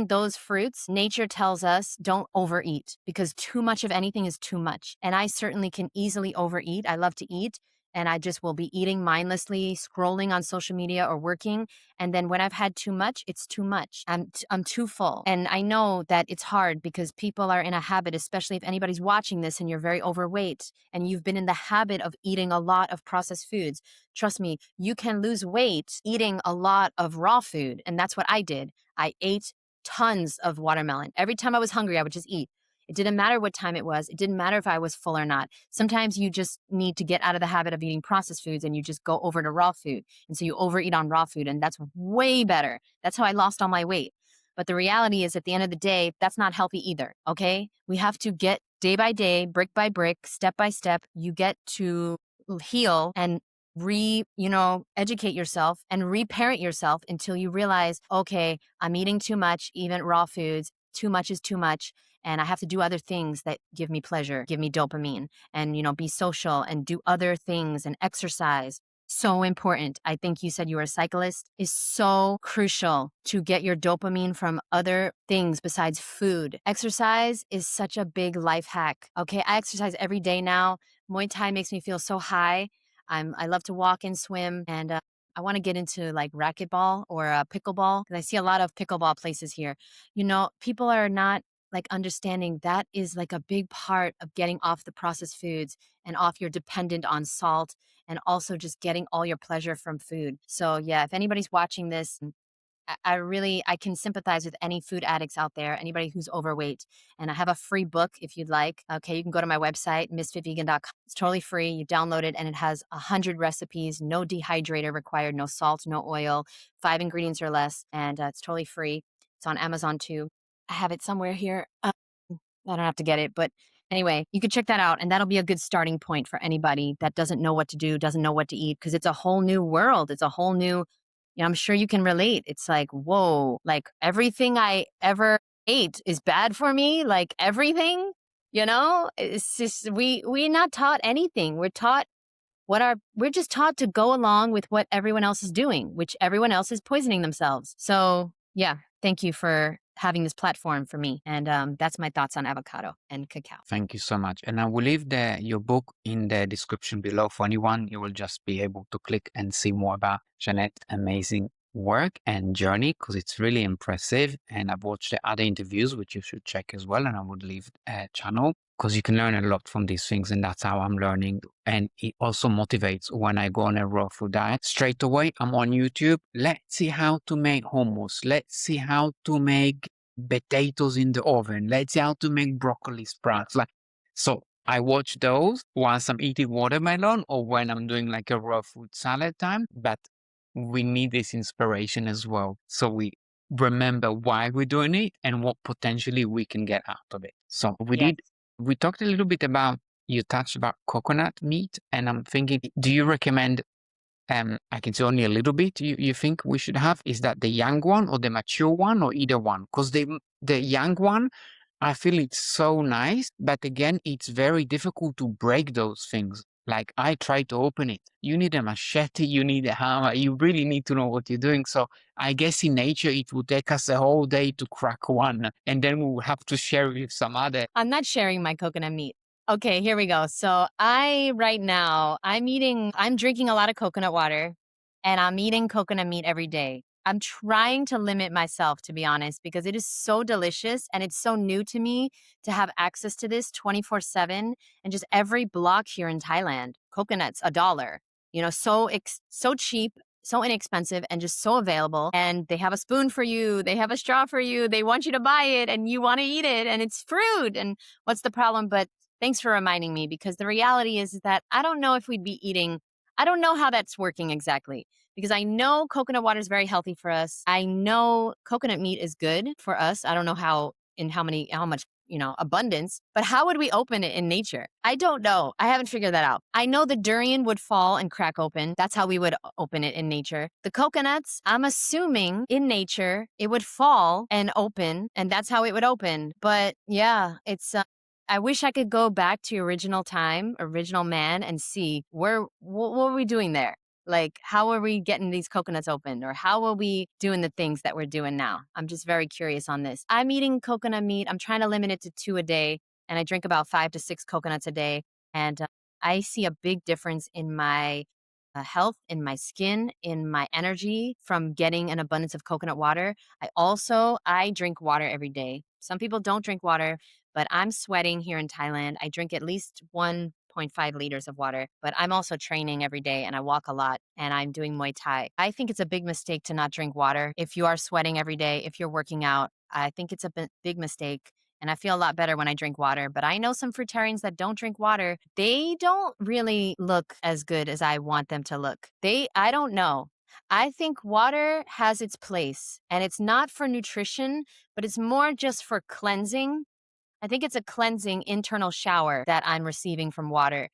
those fruits, nature tells us don't overeat because too much of anything is too much. And I certainly can easily overeat. I love to eat. And I just will be eating mindlessly, scrolling on social media or working. And then when I've had too much, it's too much. I'm too full. And I know that it's hard because people are in a habit, especially if anybody's watching this and you're very overweight and you've been in the habit of eating a lot of processed foods. Trust me, you can lose weight eating a lot of raw food. And that's what I did. I ate tons of watermelon. Every time I was hungry, I would just eat. It didn't matter what time it was. It didn't matter if I was full or not. Sometimes you just need to get out of the habit of eating processed foods and you just go over to raw food. And so you overeat on raw food, and that's way better. That's how I lost all my weight. But the reality is, at the end of the day, that's not healthy either. Okay. We have to get day by day, brick by brick, step by step. You get to heal and educate yourself and reparent yourself until you realize, okay, I'm eating too much, even raw foods. Too much is too much. And I have to do other things that give me pleasure, give me dopamine, and, be social and do other things and exercise. So important. I think you said you were a cyclist, is so crucial to get your dopamine from other things besides food. Exercise is such a big life hack. Okay. I exercise every day now. Muay Thai makes me feel so high. I love to walk and swim, and I want to get into like racquetball or pickleball because I see a lot of pickleball places here. People are not like understanding that is like a big part of getting off the processed foods and off your dependent on salt and also just getting all your pleasure from food. So yeah, if anybody's watching this, I can sympathize with any food addicts out there, anybody who's overweight. And I have a free book if you'd like. Okay, you can go to my website, misfitvegan.com. It's totally free. You download it and it has 100 recipes, no dehydrator required, no salt, no oil, 5 ingredients or less. And it's totally free. It's on Amazon too. I have it somewhere here. I don't have to get it, but anyway, you could check that out. And that'll be a good starting point for anybody that doesn't know what to do, doesn't know what to eat, because it's a whole new world. It's a whole new, I'm sure you can relate. It's like, whoa, like everything I ever ate is bad for me. Like everything, it's just, we're not taught anything. We're just taught to go along with what everyone else is doing, which everyone else is poisoning themselves. So yeah, thank you for having this platform for me. And that's my thoughts on avocado and cacao. Thank you so much. And I will leave your book in the description below for anyone. You will just be able to click and see more about Jeannette's amazing work and journey because it's really impressive. And I've watched the other interviews, which you should check as well. And I would leave a channel because you can learn a lot from these things. And that's how I'm learning. And it also motivates when I go on a raw food diet. Straight away, I'm on YouTube. Let's see how to make hummus. Let's see how to make potatoes in the oven. Let's see how to make broccoli sprouts. So I watch those once I'm eating watermelon or when I'm doing like a raw food salad time. But we need this inspiration as well. So we remember why we're doing it and what potentially we can get out of it. So Yes. we talked a little bit about, you touched about coconut meat, and I'm thinking, do you recommend, I can say only a little bit, you think we should have, is that the young one or the mature one or either one? Because the young one, I feel it's so nice, but again, it's very difficult to break those things. Like I try to open it. You need a machete, you need a hammer, you really need to know what you're doing. So I guess in nature, it would take us a whole day to crack one, and then we will have to share it with some other. I'm not sharing my coconut meat. Okay, here we go. So right now, I'm drinking a lot of coconut water and I'm eating coconut meat every day. I'm trying to limit myself, to be honest, because it is so delicious and it's so new to me to have access to this 24/7 and just every block here in Thailand. Coconuts, $1. So cheap, so inexpensive, and just so available. And they have a spoon for you. They have a straw for you. They want you to buy it and you want to eat it and it's fruit. And what's the problem? But thanks for reminding me, because the reality is that I don't know if we'd be eating. I don't know how that's working exactly, because I know coconut water is very healthy for us. I know coconut meat is good for us. I don't know how much, abundance, but how would we open it in nature? I don't know. I haven't figured that out. I know the durian would fall and crack open. That's how we would open it in nature. The coconuts, I'm assuming in nature, it would fall and open, and that's how it would open. But yeah, I wish I could go back to original time, original man, and see what were we doing there? Like, how are we getting these coconuts open? Or how are we doing the things that we're doing now? I'm just very curious on this. I'm eating coconut meat. I'm trying to limit it to 2 a day, and I drink about 5 to 6 coconuts a day. And I see a big difference in my health, in my skin, in my energy from getting an abundance of coconut water. I drink water every day. Some people don't drink water, but I'm sweating here in Thailand. I drink at least 1.5 liters of water, but I'm also training every day and I walk a lot and I'm doing Muay Thai. I think it's a big mistake to not drink water. If you are sweating every day, if you're working out, I think it's a big mistake. And I feel a lot better when I drink water. But I know some fruitarians that don't drink water. They don't really look as good as I want them to look. I don't know. I think water has its place and it's not for nutrition, but it's more just for cleansing. I think it's a cleansing internal shower that I'm receiving from water.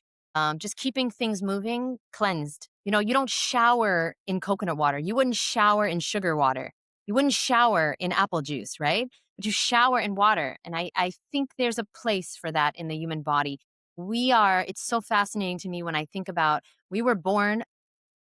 Just keeping things moving, cleansed. You don't shower in coconut water. You wouldn't shower in sugar water. You wouldn't shower in apple juice, right? But you shower in water. And I think there's a place for that in the human body. It's so fascinating to me when I think about we were born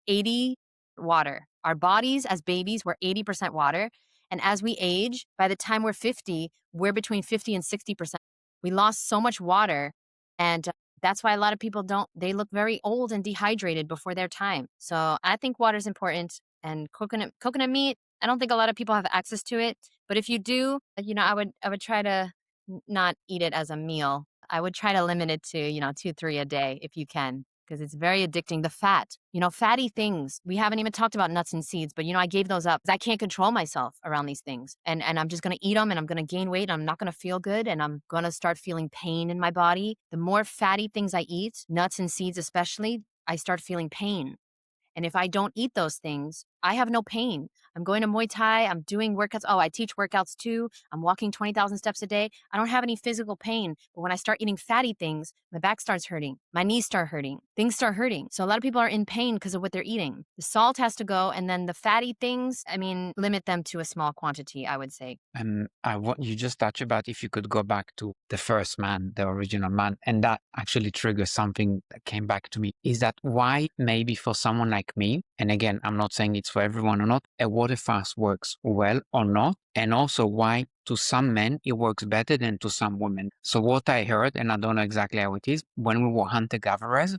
80 water. Our bodies as babies were 80% water. And as we age, by the time we're 50, we're between 50 and 60%. We lost so much water. And that's why a lot of people they look very old and dehydrated before their time. So I think water is important. And coconut meat, I don't think a lot of people have access to it. But if you do, I would try to not eat it as a meal. I would try to limit it to, 2, 3 a day if you can because it's very addicting. The fat, fatty things. We haven't even talked about nuts and seeds, but I gave those up 'cause I can't control myself around these things. And I'm just going to eat them and I'm going to gain weight. And I'm not going to feel good and I'm going to start feeling pain in my body. The more fatty things I eat, nuts and seeds especially, I start feeling pain. And if I don't eat those things, I have no pain. I'm going to Muay Thai. I'm doing workouts. Oh, I teach workouts too. I'm walking 20,000 steps a day. I don't have any physical pain. But when I start eating fatty things, my back starts hurting. My knees start hurting. Things start hurting. So a lot of people are in pain because of what they're eating. The salt has to go. And then the fatty things, limit them to a small quantity, I would say. What you just touched about, if you could go back to the first man, the original man, and that actually triggers something that came back to me, is that why maybe for someone like me, and again, I'm not saying it's for everyone or not, a water fast works well or not, and also why to some men it works better than to some women. So what I heard, and I don't know exactly how it is, when we were hunter-gatherers,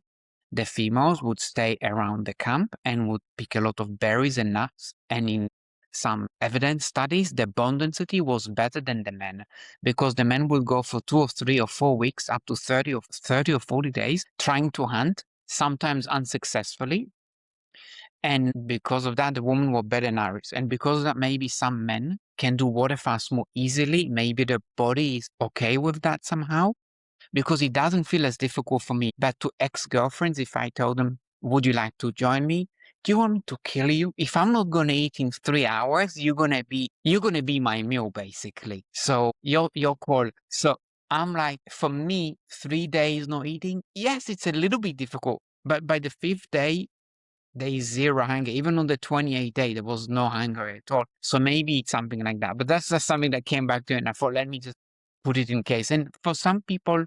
the females would stay around the camp and would pick a lot of berries and nuts. And in some evidence studies, the bone density was better than the men because the men will go for 2 or 3 or 4 weeks, up to 30 or 40 days, trying to hunt, sometimes unsuccessfully. And because of that, the women were better nourished. And because of that, maybe some men can do water fast more easily. Maybe their body is okay with that somehow because it doesn't feel as difficult for me. But to ex-girlfriends, if I tell them, would you like to join me? Do you want me to kill you? If I'm not gonna eat in 3 hours, you're gonna be my meal basically. So your call. So I'm like, for me, 3 days not eating, yes, it's a little bit difficult. But by the 5th day, there is zero hunger. Even on the 28th day, there was no hunger at all. So maybe it's something like that. But that's just something that came back to it and I thought, let me just put it in case. And for some people,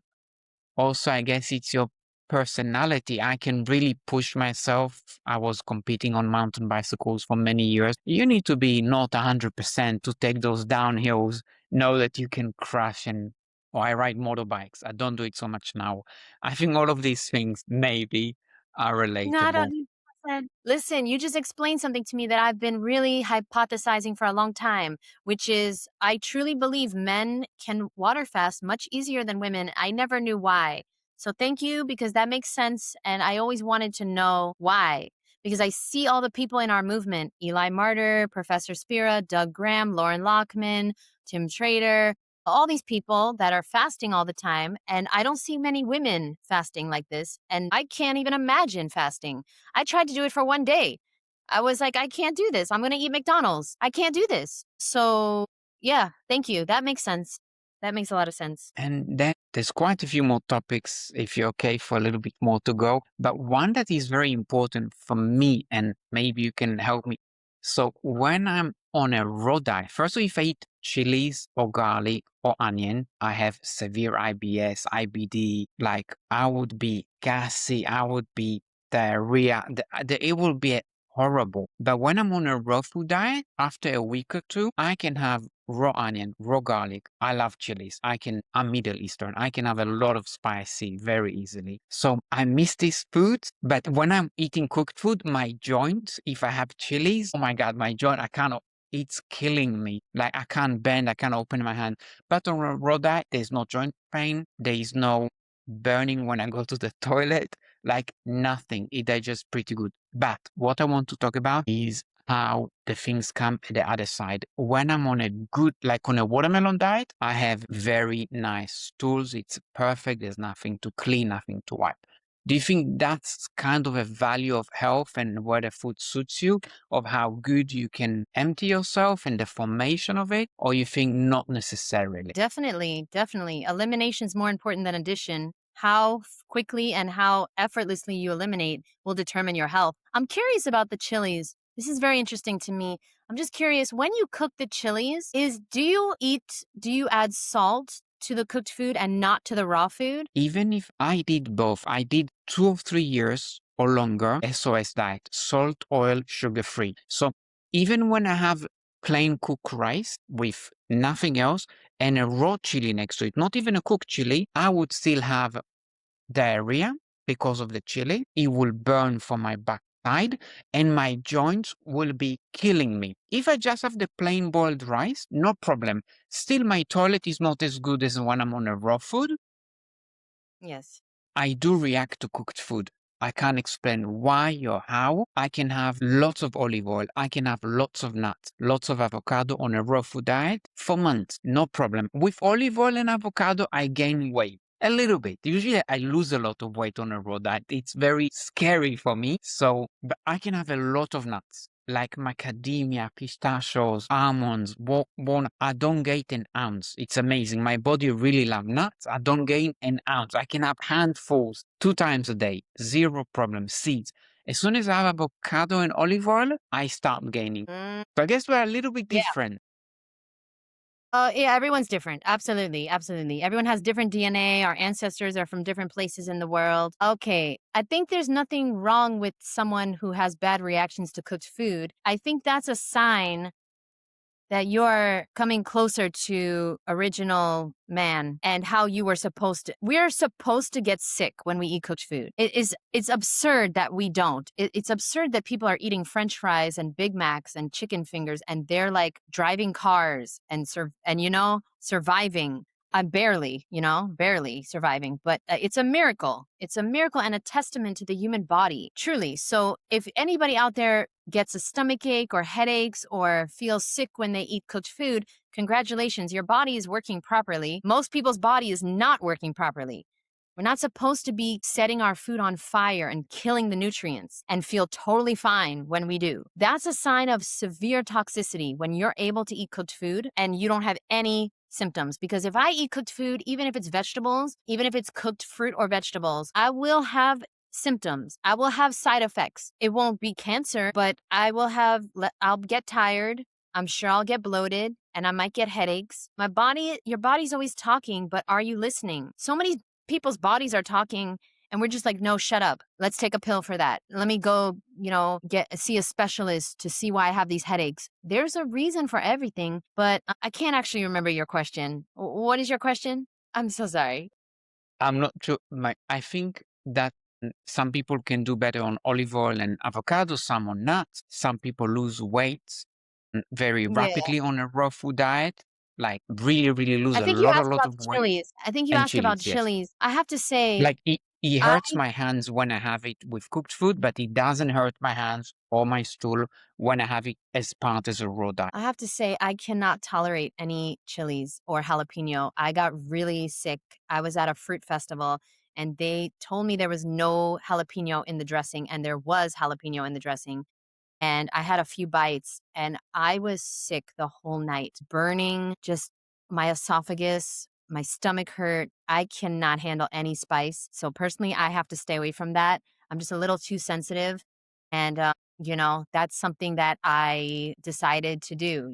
also, I guess it's your personality. I can really push myself. I was competing on mountain bicycles for many years. You need to be not 100% to take those downhills, know that you can crash or I ride motorbikes. I don't do it so much now. I think all of these things maybe are Not relatable. 100%. Listen, you just explained something to me that I've been really hypothesizing for a long time, which is I truly believe men can water fast much easier than women. I never knew why. So thank you because that makes sense. And I always wanted to know why. Because I see all the people in our movement Eli Martyr, Professor Spira, Doug Graham, Lauren Lockman, Tim Trader, all these people that are fasting all the time. And I don't see many women fasting like this. And I can't even imagine fasting. I tried to do it for 1 day. I was like, I can't do this. I'm going to eat McDonald's. I can't do this. So, yeah, thank you. That makes sense. That makes a lot of sense. And then there's quite a few more topics if you're okay for a little bit more to go. But one that is very important for me, and maybe you can help me. So when I'm on a raw diet, first of all, if I eat chilies or garlic or onion, I have severe IBS, IBD, like I would be gassy, I would be diarrhea. It will be horrible. But when I'm on a raw food diet, after a week or two, I can have raw onion, raw garlic. I love chilies. I'm Middle Eastern. I can have a lot of spicy very easily. So I miss these foods, but when I'm eating cooked food, my joints, if I have chilies, oh my God, my joint, I cannot. It's killing me. Like I can't bend, I can't open my hand. But on a raw diet, there's no joint pain. There is no burning when I go to the toilet. Like nothing. It digests pretty good. But what I want to talk about is how the things come at the other side. When I'm on a good, like on a watermelon diet, I have very nice stools. It's perfect. There's nothing to clean, nothing to wipe. Do you think that's kind of a value of health and where the food suits you, of how good you can empty yourself and the formation of it? Or you think not necessarily? Definitely, definitely. Elimination is more important than addition. How quickly and how effortlessly you eliminate will determine your health. I'm curious about the chilies. This is very interesting to me. I'm just curious, when you cook the chilies, do you add salt to the cooked food and not to the raw food? Even if I did both, I did 2 or 3 years or longer SOS diet, salt, oil, sugar free. So even when I have plain cooked rice with nothing else and a raw chili next to it, not even a cooked chili, I would still have diarrhea because of the chili. It will burn from my backside and my joints will be killing me. If I just have the plain boiled rice, no problem. Still, my toilet is not as good as when I'm on a raw food. Yes. I do react to cooked food. I can't explain why or how. I can have lots of olive oil. I can have lots of nuts, lots of avocado on a raw food diet for months. No problem. With olive oil and avocado, I gain weight. A little bit. Usually I lose a lot of weight on a raw diet. It's very scary for me. So, but I can have a lot of nuts like macadamia, pistachios, almonds, walnut. I don't gain an ounce. It's amazing. My body really loves nuts. I don't gain an ounce. I can have handfuls 2 times a day. Zero problem. Seeds. As soon as I have avocado and olive oil, I start gaining. Mm, So I guess we're a little bit yeah. different. Yeah, everyone's different. Absolutely, absolutely. Everyone has different DNA. Our ancestors are from different places in the world. Okay, I think there's nothing wrong with someone who has bad reactions to cooked food. I think that's a sign that you're coming closer to original man and how you were supposed to. We're supposed to get sick when we eat cooked food. It's absurd that we don't. It's absurd that people are eating french fries and Big Macs and chicken fingers and they're like driving cars and surviving. I'm barely, barely surviving, but it's a miracle. It's a miracle and a testament to the human body, truly. So if anybody out there gets a stomach ache or headaches or feels sick when they eat cooked food, congratulations, your body is working properly. Most people's body is not working properly. We're not supposed to be setting our food on fire and killing the nutrients and feel totally fine when we do. That's a sign of severe toxicity when you're able to eat cooked food and you don't have any symptoms. Because if I eat cooked food, even if it's vegetables, even if it's cooked fruit or vegetables, I will have symptoms. I will have side effects. It won't be cancer, but I'll get tired. I'm sure I'll get bloated and I might get headaches. Your body's always talking, but are you listening? So many people's bodies are talking and we're just like, no, shut up. Let's take a pill for that. Let me go, see a specialist to see why I have these headaches. There's a reason for everything, but I can't actually remember your question. What is your question? I'm so sorry. I'm not sure. I think that some people can do better on olive oil and avocado, some on nuts. Some people lose weight very Yeah. rapidly on a raw food diet, like really, really lose I a think you lot, a asked lot about of weight. chilies. I think you And asked about chilies, yes. chilies. I have to say, Like it I hurts my hands when I have it with cooked food, but it doesn't hurt my hands or my stool when I have it as part as a raw diet. I have to say I cannot tolerate any chilies or jalapeno. I got really sick. I was at a fruit festival and they told me there was no jalapeno in the dressing and there was jalapeno in the dressing. And I had a few bites and I was sick the whole night, burning, just my esophagus my stomach hurt. I cannot handle any spice. So personally, I have to stay away from that. I'm just a little too sensitive. And, that's something that I decided to do.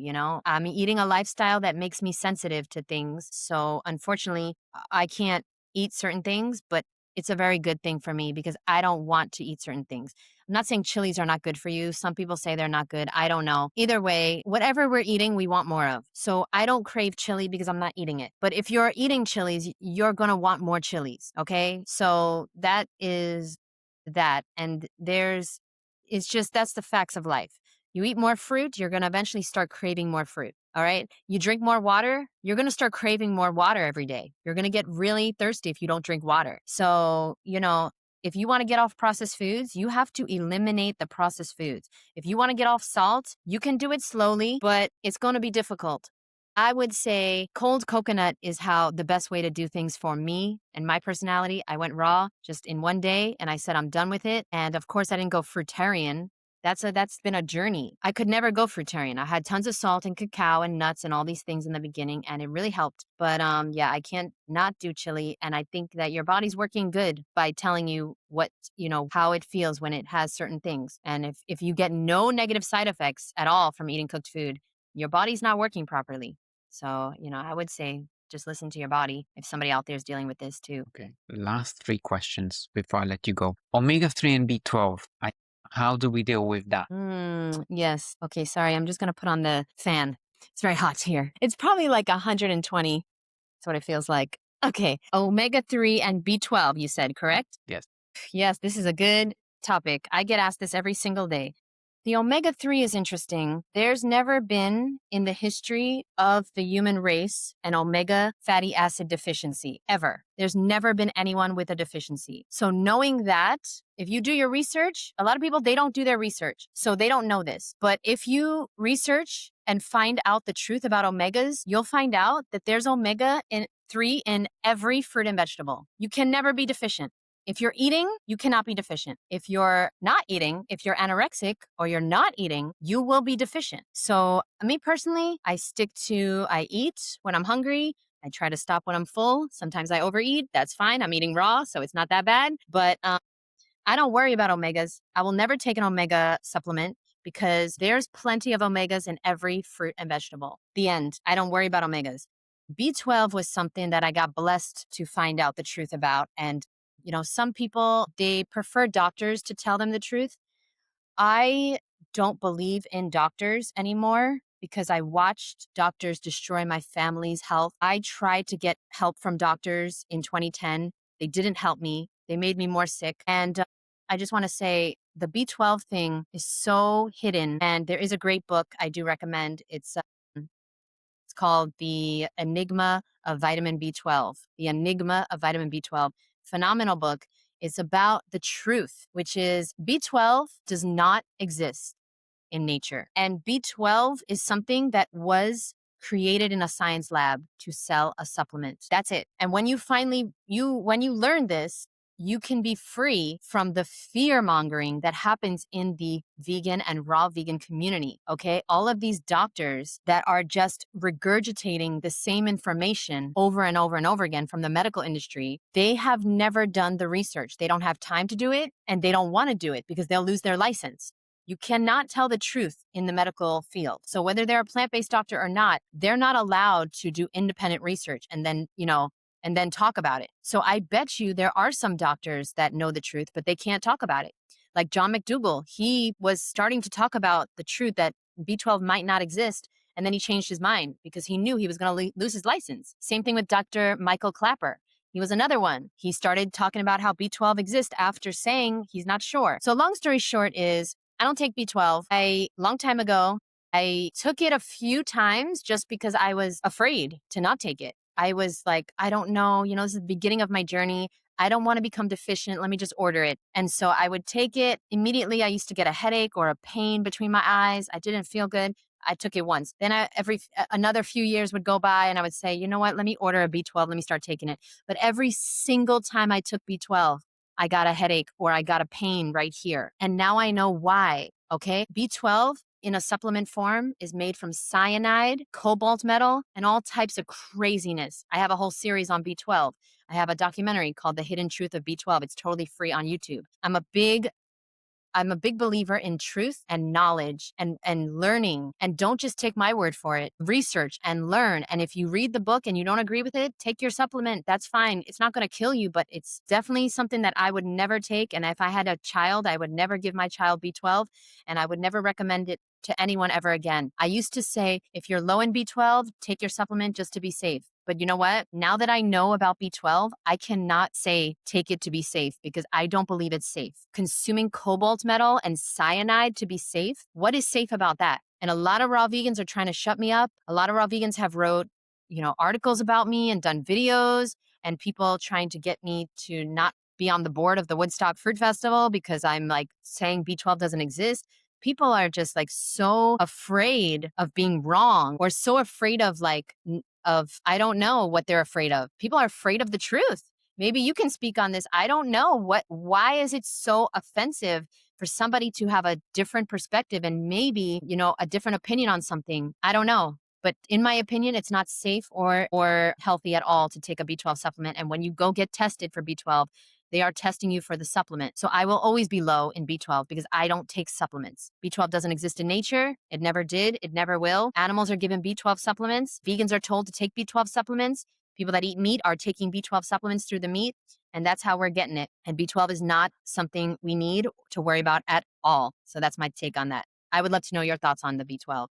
I'm eating a lifestyle that makes me sensitive to things. So unfortunately, I can't eat certain things, but it's a very good thing for me because I don't want to eat certain things. I'm not saying chilies are not good for you. Some people say they're not good. I don't know. Either way, whatever we're eating, we want more of. So I don't crave chili because I'm not eating it. But if you're eating chilies, you're going to want more chilies. Okay. So that is that. And that's the facts of life. You eat more fruit, you're going to eventually start craving more fruit. All right. You drink more water, you're going to start craving more water every day. You're going to get really thirsty if you don't drink water. So, if you want to get off processed foods, you have to eliminate the processed foods. If you want to get off salt, you can do it slowly, but it's going to be difficult. I would say cold coconut is how the best way to do things for me and my personality. I went raw just in one day and I said I'm done with it. And of course I didn't go fruitarian. That's been a journey. I could never go fruitarian. I had tons of salt and cacao and nuts and all these things in the beginning and it really helped. But yeah, I can't not do chili and I think that your body's working good by telling you how it feels when it has certain things. And if you get no negative side effects at all from eating cooked food, your body's not working properly. So, I would say just listen to your body if somebody out there is dealing with this too. Okay. Last three questions before I let you go. Omega-3 and B12. How do we deal with that? Yes. Okay. Sorry. I'm just going to put on the fan. It's very hot here. It's probably like 120. That's what it feels like. Okay. Omega-3 and B12, you said, correct? Yes. Yes. This is a good topic. I get asked this every single day. The omega-3 is interesting. There's never been in the history of the human race an omega fatty acid deficiency, ever. There's never been anyone with a deficiency. So knowing that, if you do your research, a lot of people, they don't do their research. So they don't know this. But if you research and find out the truth about omegas, you'll find out that there's omega-3 in every fruit and vegetable. You can never be deficient. If you're eating, you cannot be deficient. If you're not eating, if you're anorexic or you're not eating, you will be deficient. So me personally, I eat when I'm hungry. I try to stop when I'm full. Sometimes I overeat. That's fine. I'm eating raw, so it's not that bad. But I don't worry about omegas. I will never take an omega supplement because there's plenty of omegas in every fruit and vegetable. The end. I don't worry about omegas. B12 was something that I got blessed to find out the truth about. And some people, they prefer doctors to tell them the truth. I don't believe in doctors anymore because I watched doctors destroy my family's health. I tried to get help from doctors in 2010. They didn't help me. They made me more sick. And I just want to say the B12 thing is so hidden. And there is a great book I do recommend. It's called The Enigma of Vitamin B12. The Enigma of Vitamin B12. Phenomenal book. It's about the truth, which is B12 does not exist in nature. And B12 is something that was created in a science lab to sell a supplement. That's it. And when when you learn this, you can be free from the fear mongering that happens in the vegan and raw vegan community. Okay. All of these doctors that are just regurgitating the same information over and over and over again from the medical industry, they have never done the research. They don't have time to do it and they don't want to do it because they'll lose their license. You cannot tell the truth in the medical field. So whether they're a plant-based doctor or not, they're not allowed to do independent research and then talk about it. So I bet you there are some doctors that know the truth, but they can't talk about it. Like John McDougall, he was starting to talk about the truth that B12 might not exist. And then he changed his mind because he knew he was going to lose his license. Same thing with Dr. Michael Clapper. He was another one. He started talking about how B12 exists after saying he's not sure. So long story short is, I don't take B12. Long time ago, I took it a few times just because I was afraid to not take it. I was like, I don't know, this is the beginning of my journey. I don't want to become deficient. Let me just order it. And so I would take it immediately. I used to get a headache or a pain between my eyes. I didn't feel good. I took it once. Then another few years would go by and I would say, you know what, let me order a B12. Let me start taking it. But every single time I took B12, I got a headache or I got a pain right here. And now I know why. Okay. B12 in a supplement form is made from cyanide, cobalt metal, and all types of craziness. I have a whole series on B12. I have a documentary called The Hidden Truth of B12. It's totally free on YouTube. I'm a big believer in truth and knowledge and learning. And don't just take my word for it. Research and learn. And if you read the book and you don't agree with it, take your supplement. That's fine. It's not going to kill you, but it's definitely something that I would never take. And if I had a child, I would never give my child B12, and I would never recommend it to anyone ever again. I used to say, if you're low in B12, take your supplement just to be safe. But you know what? Now that I know about B12, I cannot say take it to be safe because I don't believe it's safe. Consuming cobalt metal and cyanide to be safe? What is safe about that? And a lot of raw vegans are trying to shut me up. A lot of raw vegans have wrote, articles about me and done videos, and people trying to get me to not be on the board of the Woodstock Fruit Festival because I'm like saying B12 doesn't exist. People are just like so afraid of being wrong, or so afraid of I don't know what they're afraid of. People are afraid of the truth. Maybe you can speak on this. I don't know why is it so offensive for somebody to have a different perspective and maybe, a different opinion on something. I don't know. But in my opinion, it's not safe or healthy at all to take a B12 supplement. And when you go get tested for B12, they are testing you for the supplement. So I will always be low in B12 because I don't take supplements. B12 doesn't exist in nature. It never did. It never will. Animals are given B12 supplements. Vegans are told to take B12 supplements. People that eat meat are taking B12 supplements through the meat, and that's how we're getting it. And B12 is not something we need to worry about at all. So that's my take on that. I would love to know your thoughts on the B12.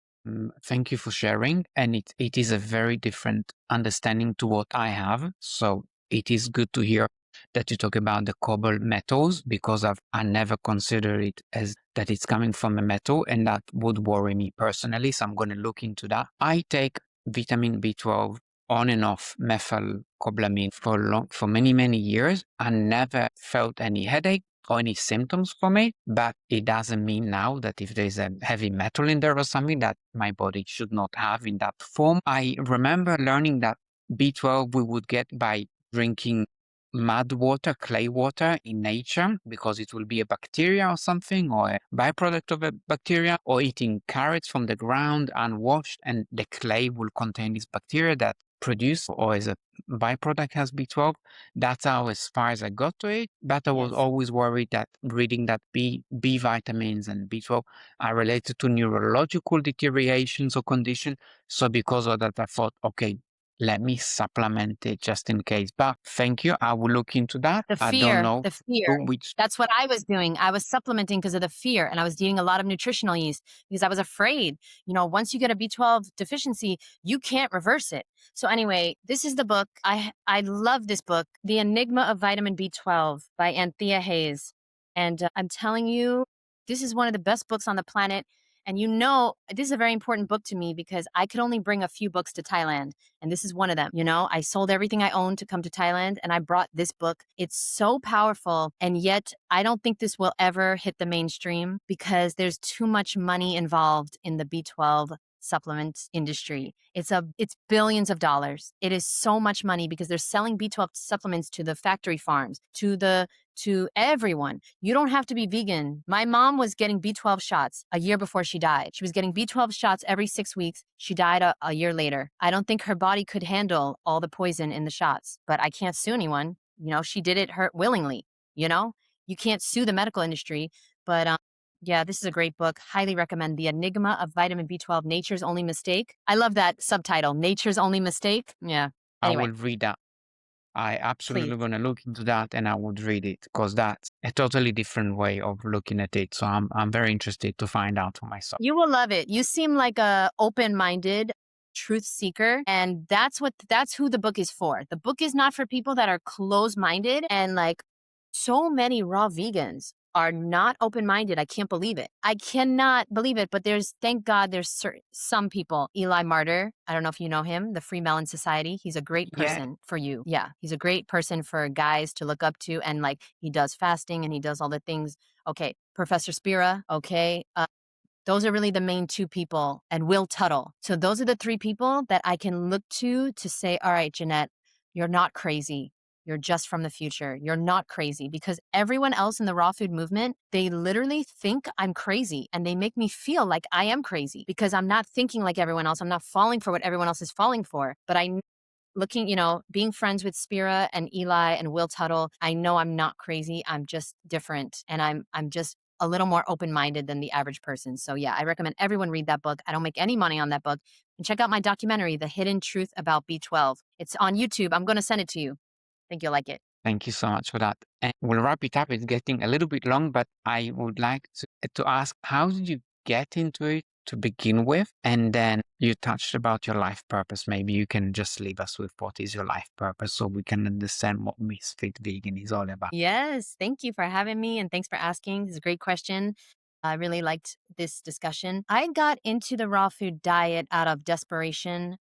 Thank you for sharing. And it is a very different understanding to what I have. So it is good to hear that you talk about the cobalt metals because I never consider it as that it's coming from a metal, and that would worry me personally. So I'm going to look into that. I take vitamin B12 on and off methylcobalamin for many, many years. I never felt any headache or any symptoms from it, but it doesn't mean now that if there's a heavy metal in there or something that my body should not have in that form. I remember learning that B12 we would get by drinking mud water, clay water in nature, because it will be a bacteria or something, or a byproduct of a bacteria, or eating carrots from the ground unwashed, and the clay will contain this bacteria that produce or as a byproduct has B12. That's how as far as I got to it. But I was Yes. always worried that reading that B vitamins and B12 are related to neurological deteriorations or condition. So because of that, I thought, okay, let me supplement it just in case. But thank you. I will look into that. The I don't fear, know the fear. which. That's what I was doing. I was supplementing because of the fear, and I was eating a lot of nutritional yeast because I was afraid. Once you get a B12 deficiency, you can't reverse it. So anyway, this is the book. I love this book, The Enigma of Vitamin B12 by Anthea Hayes. And I'm telling you, this is one of the best books on the planet. And this is a very important book to me because I could only bring a few books to Thailand. And this is one of them. I sold everything I owned to come to Thailand, and I brought this book. It's so powerful. And yet I don't think this will ever hit the mainstream because there's too much money involved in the B12 supplement industry. It's billions of dollars. It is so much money because they're selling B12 supplements to the factory farms, to everyone. You don't have to be vegan. My mom was getting B12 shots a year before she died. She was getting B12 shots every 6 weeks. She died a year later. I don't think her body could handle all the poison in the shots, but I can't sue anyone. She did it willingly. You can't sue the medical industry, but yeah, this is a great book. Highly recommend The Enigma of Vitamin B12, Nature's Only Mistake. I love that subtitle, Nature's Only Mistake. Yeah. I Anyway, will read that. I absolutely please. going to look into that, and I would read it because that's a totally different way of looking at it. So I'm very interested to find out for myself. You will love it. You seem like a open-minded truth seeker, and that's who the book is for. The book is not for people that are closed-minded, and like so many raw vegans are not open-minded. I can't believe it. I cannot believe it, but thank God there's some people. Eli Martyr, I don't know if you know him, the Free Melon Society. He's a great Yeah, person for you. Yeah, he's a great person for guys to look up to, and like he does fasting and he does all the things. Okay, Professor Spira, okay. Those are really the main two people, and Will Tuttle. So those are the three people that I can look to say, all right, Jeannette, you're not crazy. You're just from the future. You're not crazy, because everyone else in the raw food movement, they literally think I'm crazy, and they make me feel like I am crazy because I'm not thinking like everyone else. I'm not falling for what everyone else is falling for. But looking, being friends with Spira and Eli and Will Tuttle, I know I'm not crazy. I'm just different. And I'm just a little more open-minded than the average person. So yeah, I recommend everyone read that book. I don't make any money on that book. And check out my documentary, The Hidden Truth About B12. It's on YouTube. I'm going to send it to you. Think you'll like it. Thank you so much for that. And we'll wrap it up. It's getting a little bit long, but I would like to ask, how did you get into it to begin with? And then you touched about your life purpose. Maybe you can just leave us with what is your life purpose so we can understand what Misfit Vegan is all about. Yes, thank you for having me, and thanks for asking. This is a great question. I really liked this discussion. I got into the raw food diet out of desperation.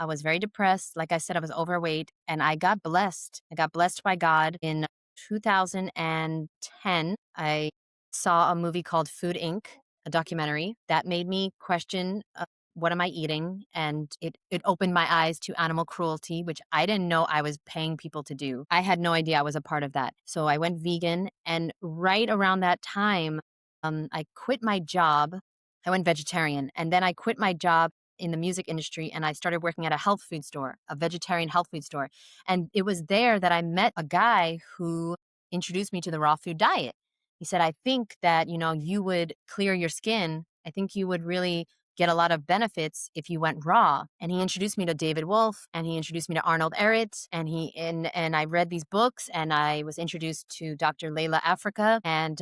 I was very depressed. Like I said, I was overweight, and I got blessed. I got blessed by God in 2010. I saw a movie called Food Inc., a documentary that made me question what am I eating? And it opened my eyes to animal cruelty, which I didn't know I was paying people to do. I had no idea I was a part of that. So I went vegan, and right around that time, I quit my job. I went vegetarian, and then I quit my job in the music industry, and I started working at a health food store, a vegetarian health food store. And it was there that I met a guy who introduced me to the raw food diet. He said, I think that, you would clear your skin. I think you would really get a lot of benefits if you went raw. And he introduced me to David Wolf, and he introduced me to Arnold Ehret, and I read these books, and I was introduced to Dr. Layla Africa, and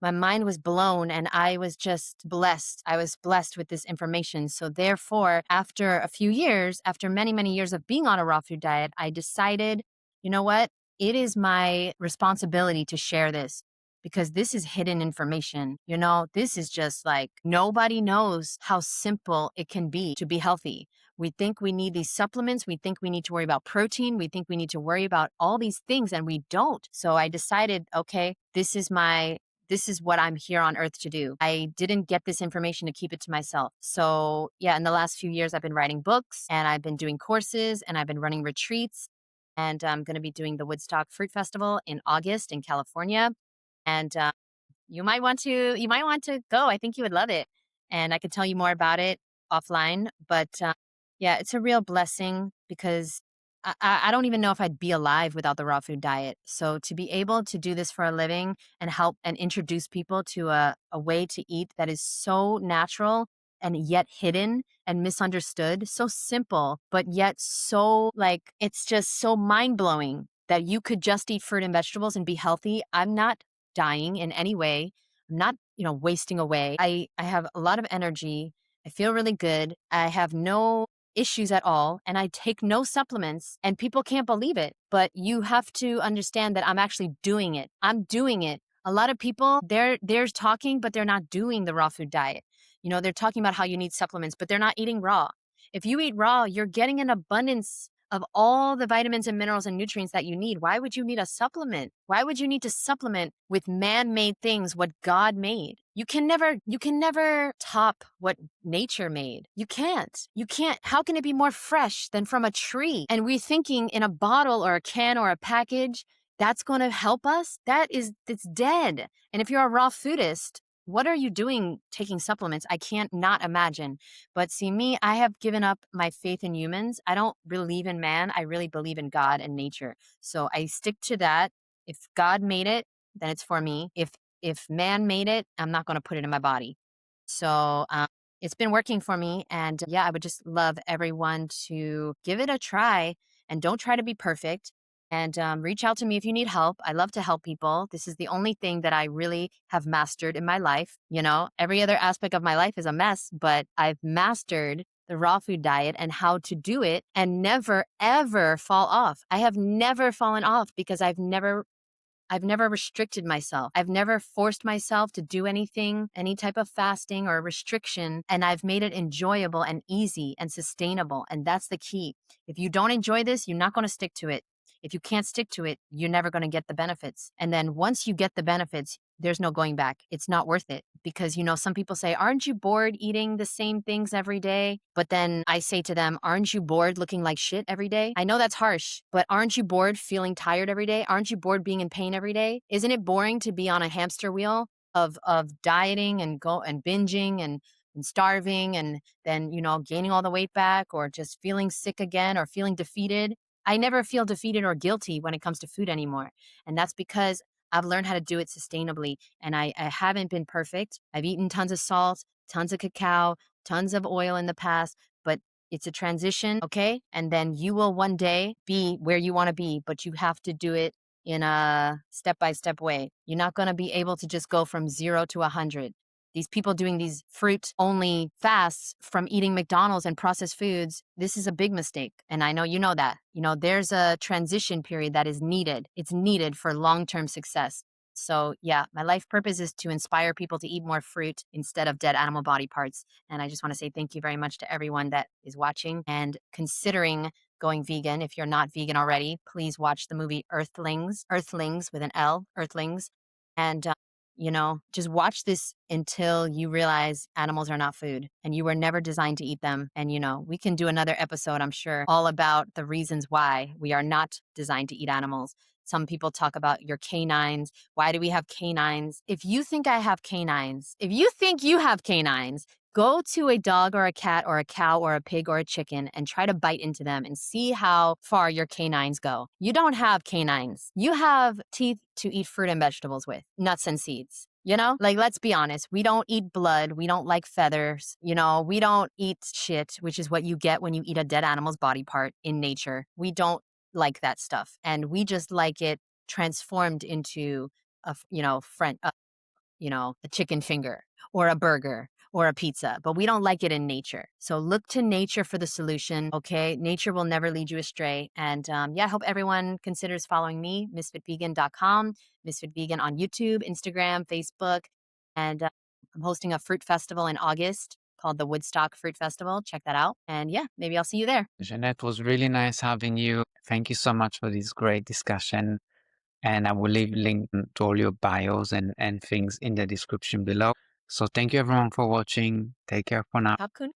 my mind was blown, and I was just blessed. I was blessed with this information. So therefore, after a few years, after many, many years of being on a raw food diet, I decided, you know what? It is my responsibility to share this, because this is hidden information. This is just like, nobody knows how simple it can be to be healthy. We think we need these supplements. We think we need to worry about protein. We think we need to worry about all these things, and we don't. So I decided, okay, this is what I'm here on earth to do. I didn't get this information to keep it to myself. So yeah, in the last few years, I've been writing books, and I've been doing courses, and I've been running retreats. And I'm going to be doing the Woodstock Fruit Festival in August in California. And you might want to go. I think you would love it. And I could tell you more about it offline. But yeah, it's a real blessing, because I don't even know if I'd be alive without the raw food diet. So to be able to do this for a living and help and introduce people to a way to eat that is so natural and yet hidden and misunderstood, so simple, but yet so, like, it's just so mind blowing that you could just eat fruit and vegetables and be healthy. I'm not dying in any way. I'm not, wasting away. I have a lot of energy. I feel really good. I have no issues at all, and I take no supplements, and people can't believe it. But you have to understand that I'm actually doing it. I'm doing it. A lot of people, they're talking, but they're not doing the raw food diet. They're talking about how you need supplements, but they're not eating raw. If you eat raw, you're getting an abundance of all the vitamins and minerals and nutrients that you need. Why would you need a supplement? Why would you need to supplement with man-made things, what God made? You can never top what nature made. You can't. How can it be more fresh than from a tree? And we're thinking in a bottle or a can or a package, that's going to help us? It's dead. And if you're a raw foodist, what are you doing taking supplements? I can't not imagine. But see, me, I have given up my faith in humans. I don't believe in man. I really believe in God and nature. So I stick to that. If God made it, then it's for me. If man made it, I'm not going to put it in my body. So it's been working for me. And yeah, I would just love everyone to give it a try, and don't try to be perfect. And reach out to me if you need help. I love to help people. This is the only thing that I really have mastered in my life. Every other aspect of my life is a mess, but I've mastered the raw food diet and how to do it and never, ever fall off. I have never fallen off because I've never restricted myself. I've never forced myself to do anything, any type of fasting or restriction, and I've made it enjoyable and easy and sustainable. And that's the key. If you don't enjoy this, you're not going to stick to it. If you can't stick to it, you're never going to get the benefits. And then once you get the benefits, there's no going back. It's not worth it because, some people say, aren't you bored eating the same things every day? But then I say to them, aren't you bored looking like shit every day? I know that's harsh, but aren't you bored feeling tired every day? Aren't you bored being in pain every day? Isn't it boring to be on a hamster wheel of dieting and go and binging and starving and then, gaining all the weight back or just feeling sick again or feeling defeated? I never feel defeated or guilty when it comes to food anymore. And that's because I've learned how to do it sustainably. And I haven't been perfect. I've eaten tons of salt, tons of cacao, tons of oil in the past, but it's a transition, okay? And then you will one day be where you want to be, but you have to do it in a step by step way. You're not going to be able to just go from 0 to 100. These people doing these fruit only fasts from eating McDonald's and processed foods, this is a big mistake. And I know you know that. There's a transition period that is needed. It's needed for long term success. So, yeah, my life purpose is to inspire people to eat more fruit instead of dead animal body parts. And I just want to say thank you very much to everyone that is watching and considering going vegan. If you're not vegan already, please watch the movie Earthlings, Earthlings with an L, Earthlings. And just watch this until you realize animals are not food and you were never designed to eat them. And, we can do another episode, I'm sure, all about the reasons why we are not designed to eat animals. Some people talk about your canines. Why do we have canines? If you think I have canines, if you think you have canines, go to a dog or a cat or a cow or a pig or a chicken and try to bite into them and see how far your canines go. You don't have canines. You have teeth to eat fruit and vegetables with, nuts and seeds. Like, let's be honest. We don't eat blood. We don't like feathers. We don't eat shit, which is what you get when you eat a dead animal's body part in nature. We don't like that stuff. And we just like it transformed into a chicken finger or a burger or a pizza, but we don't like it in nature. So look to nature for the solution. Okay. Nature will never lead you astray. And I hope everyone considers following me, misfitvegan.com, Misfit Vegan on YouTube, Instagram, Facebook. And I'm hosting a fruit festival in August called the Woodstock Fruit Festival. Check that out. And maybe I'll see you there. Jeanette, was really nice having you. Thank you so much for this great discussion. And I will leave link to all your bios and things in the description below. So thank you everyone for watching. Take care for now. Popcorn.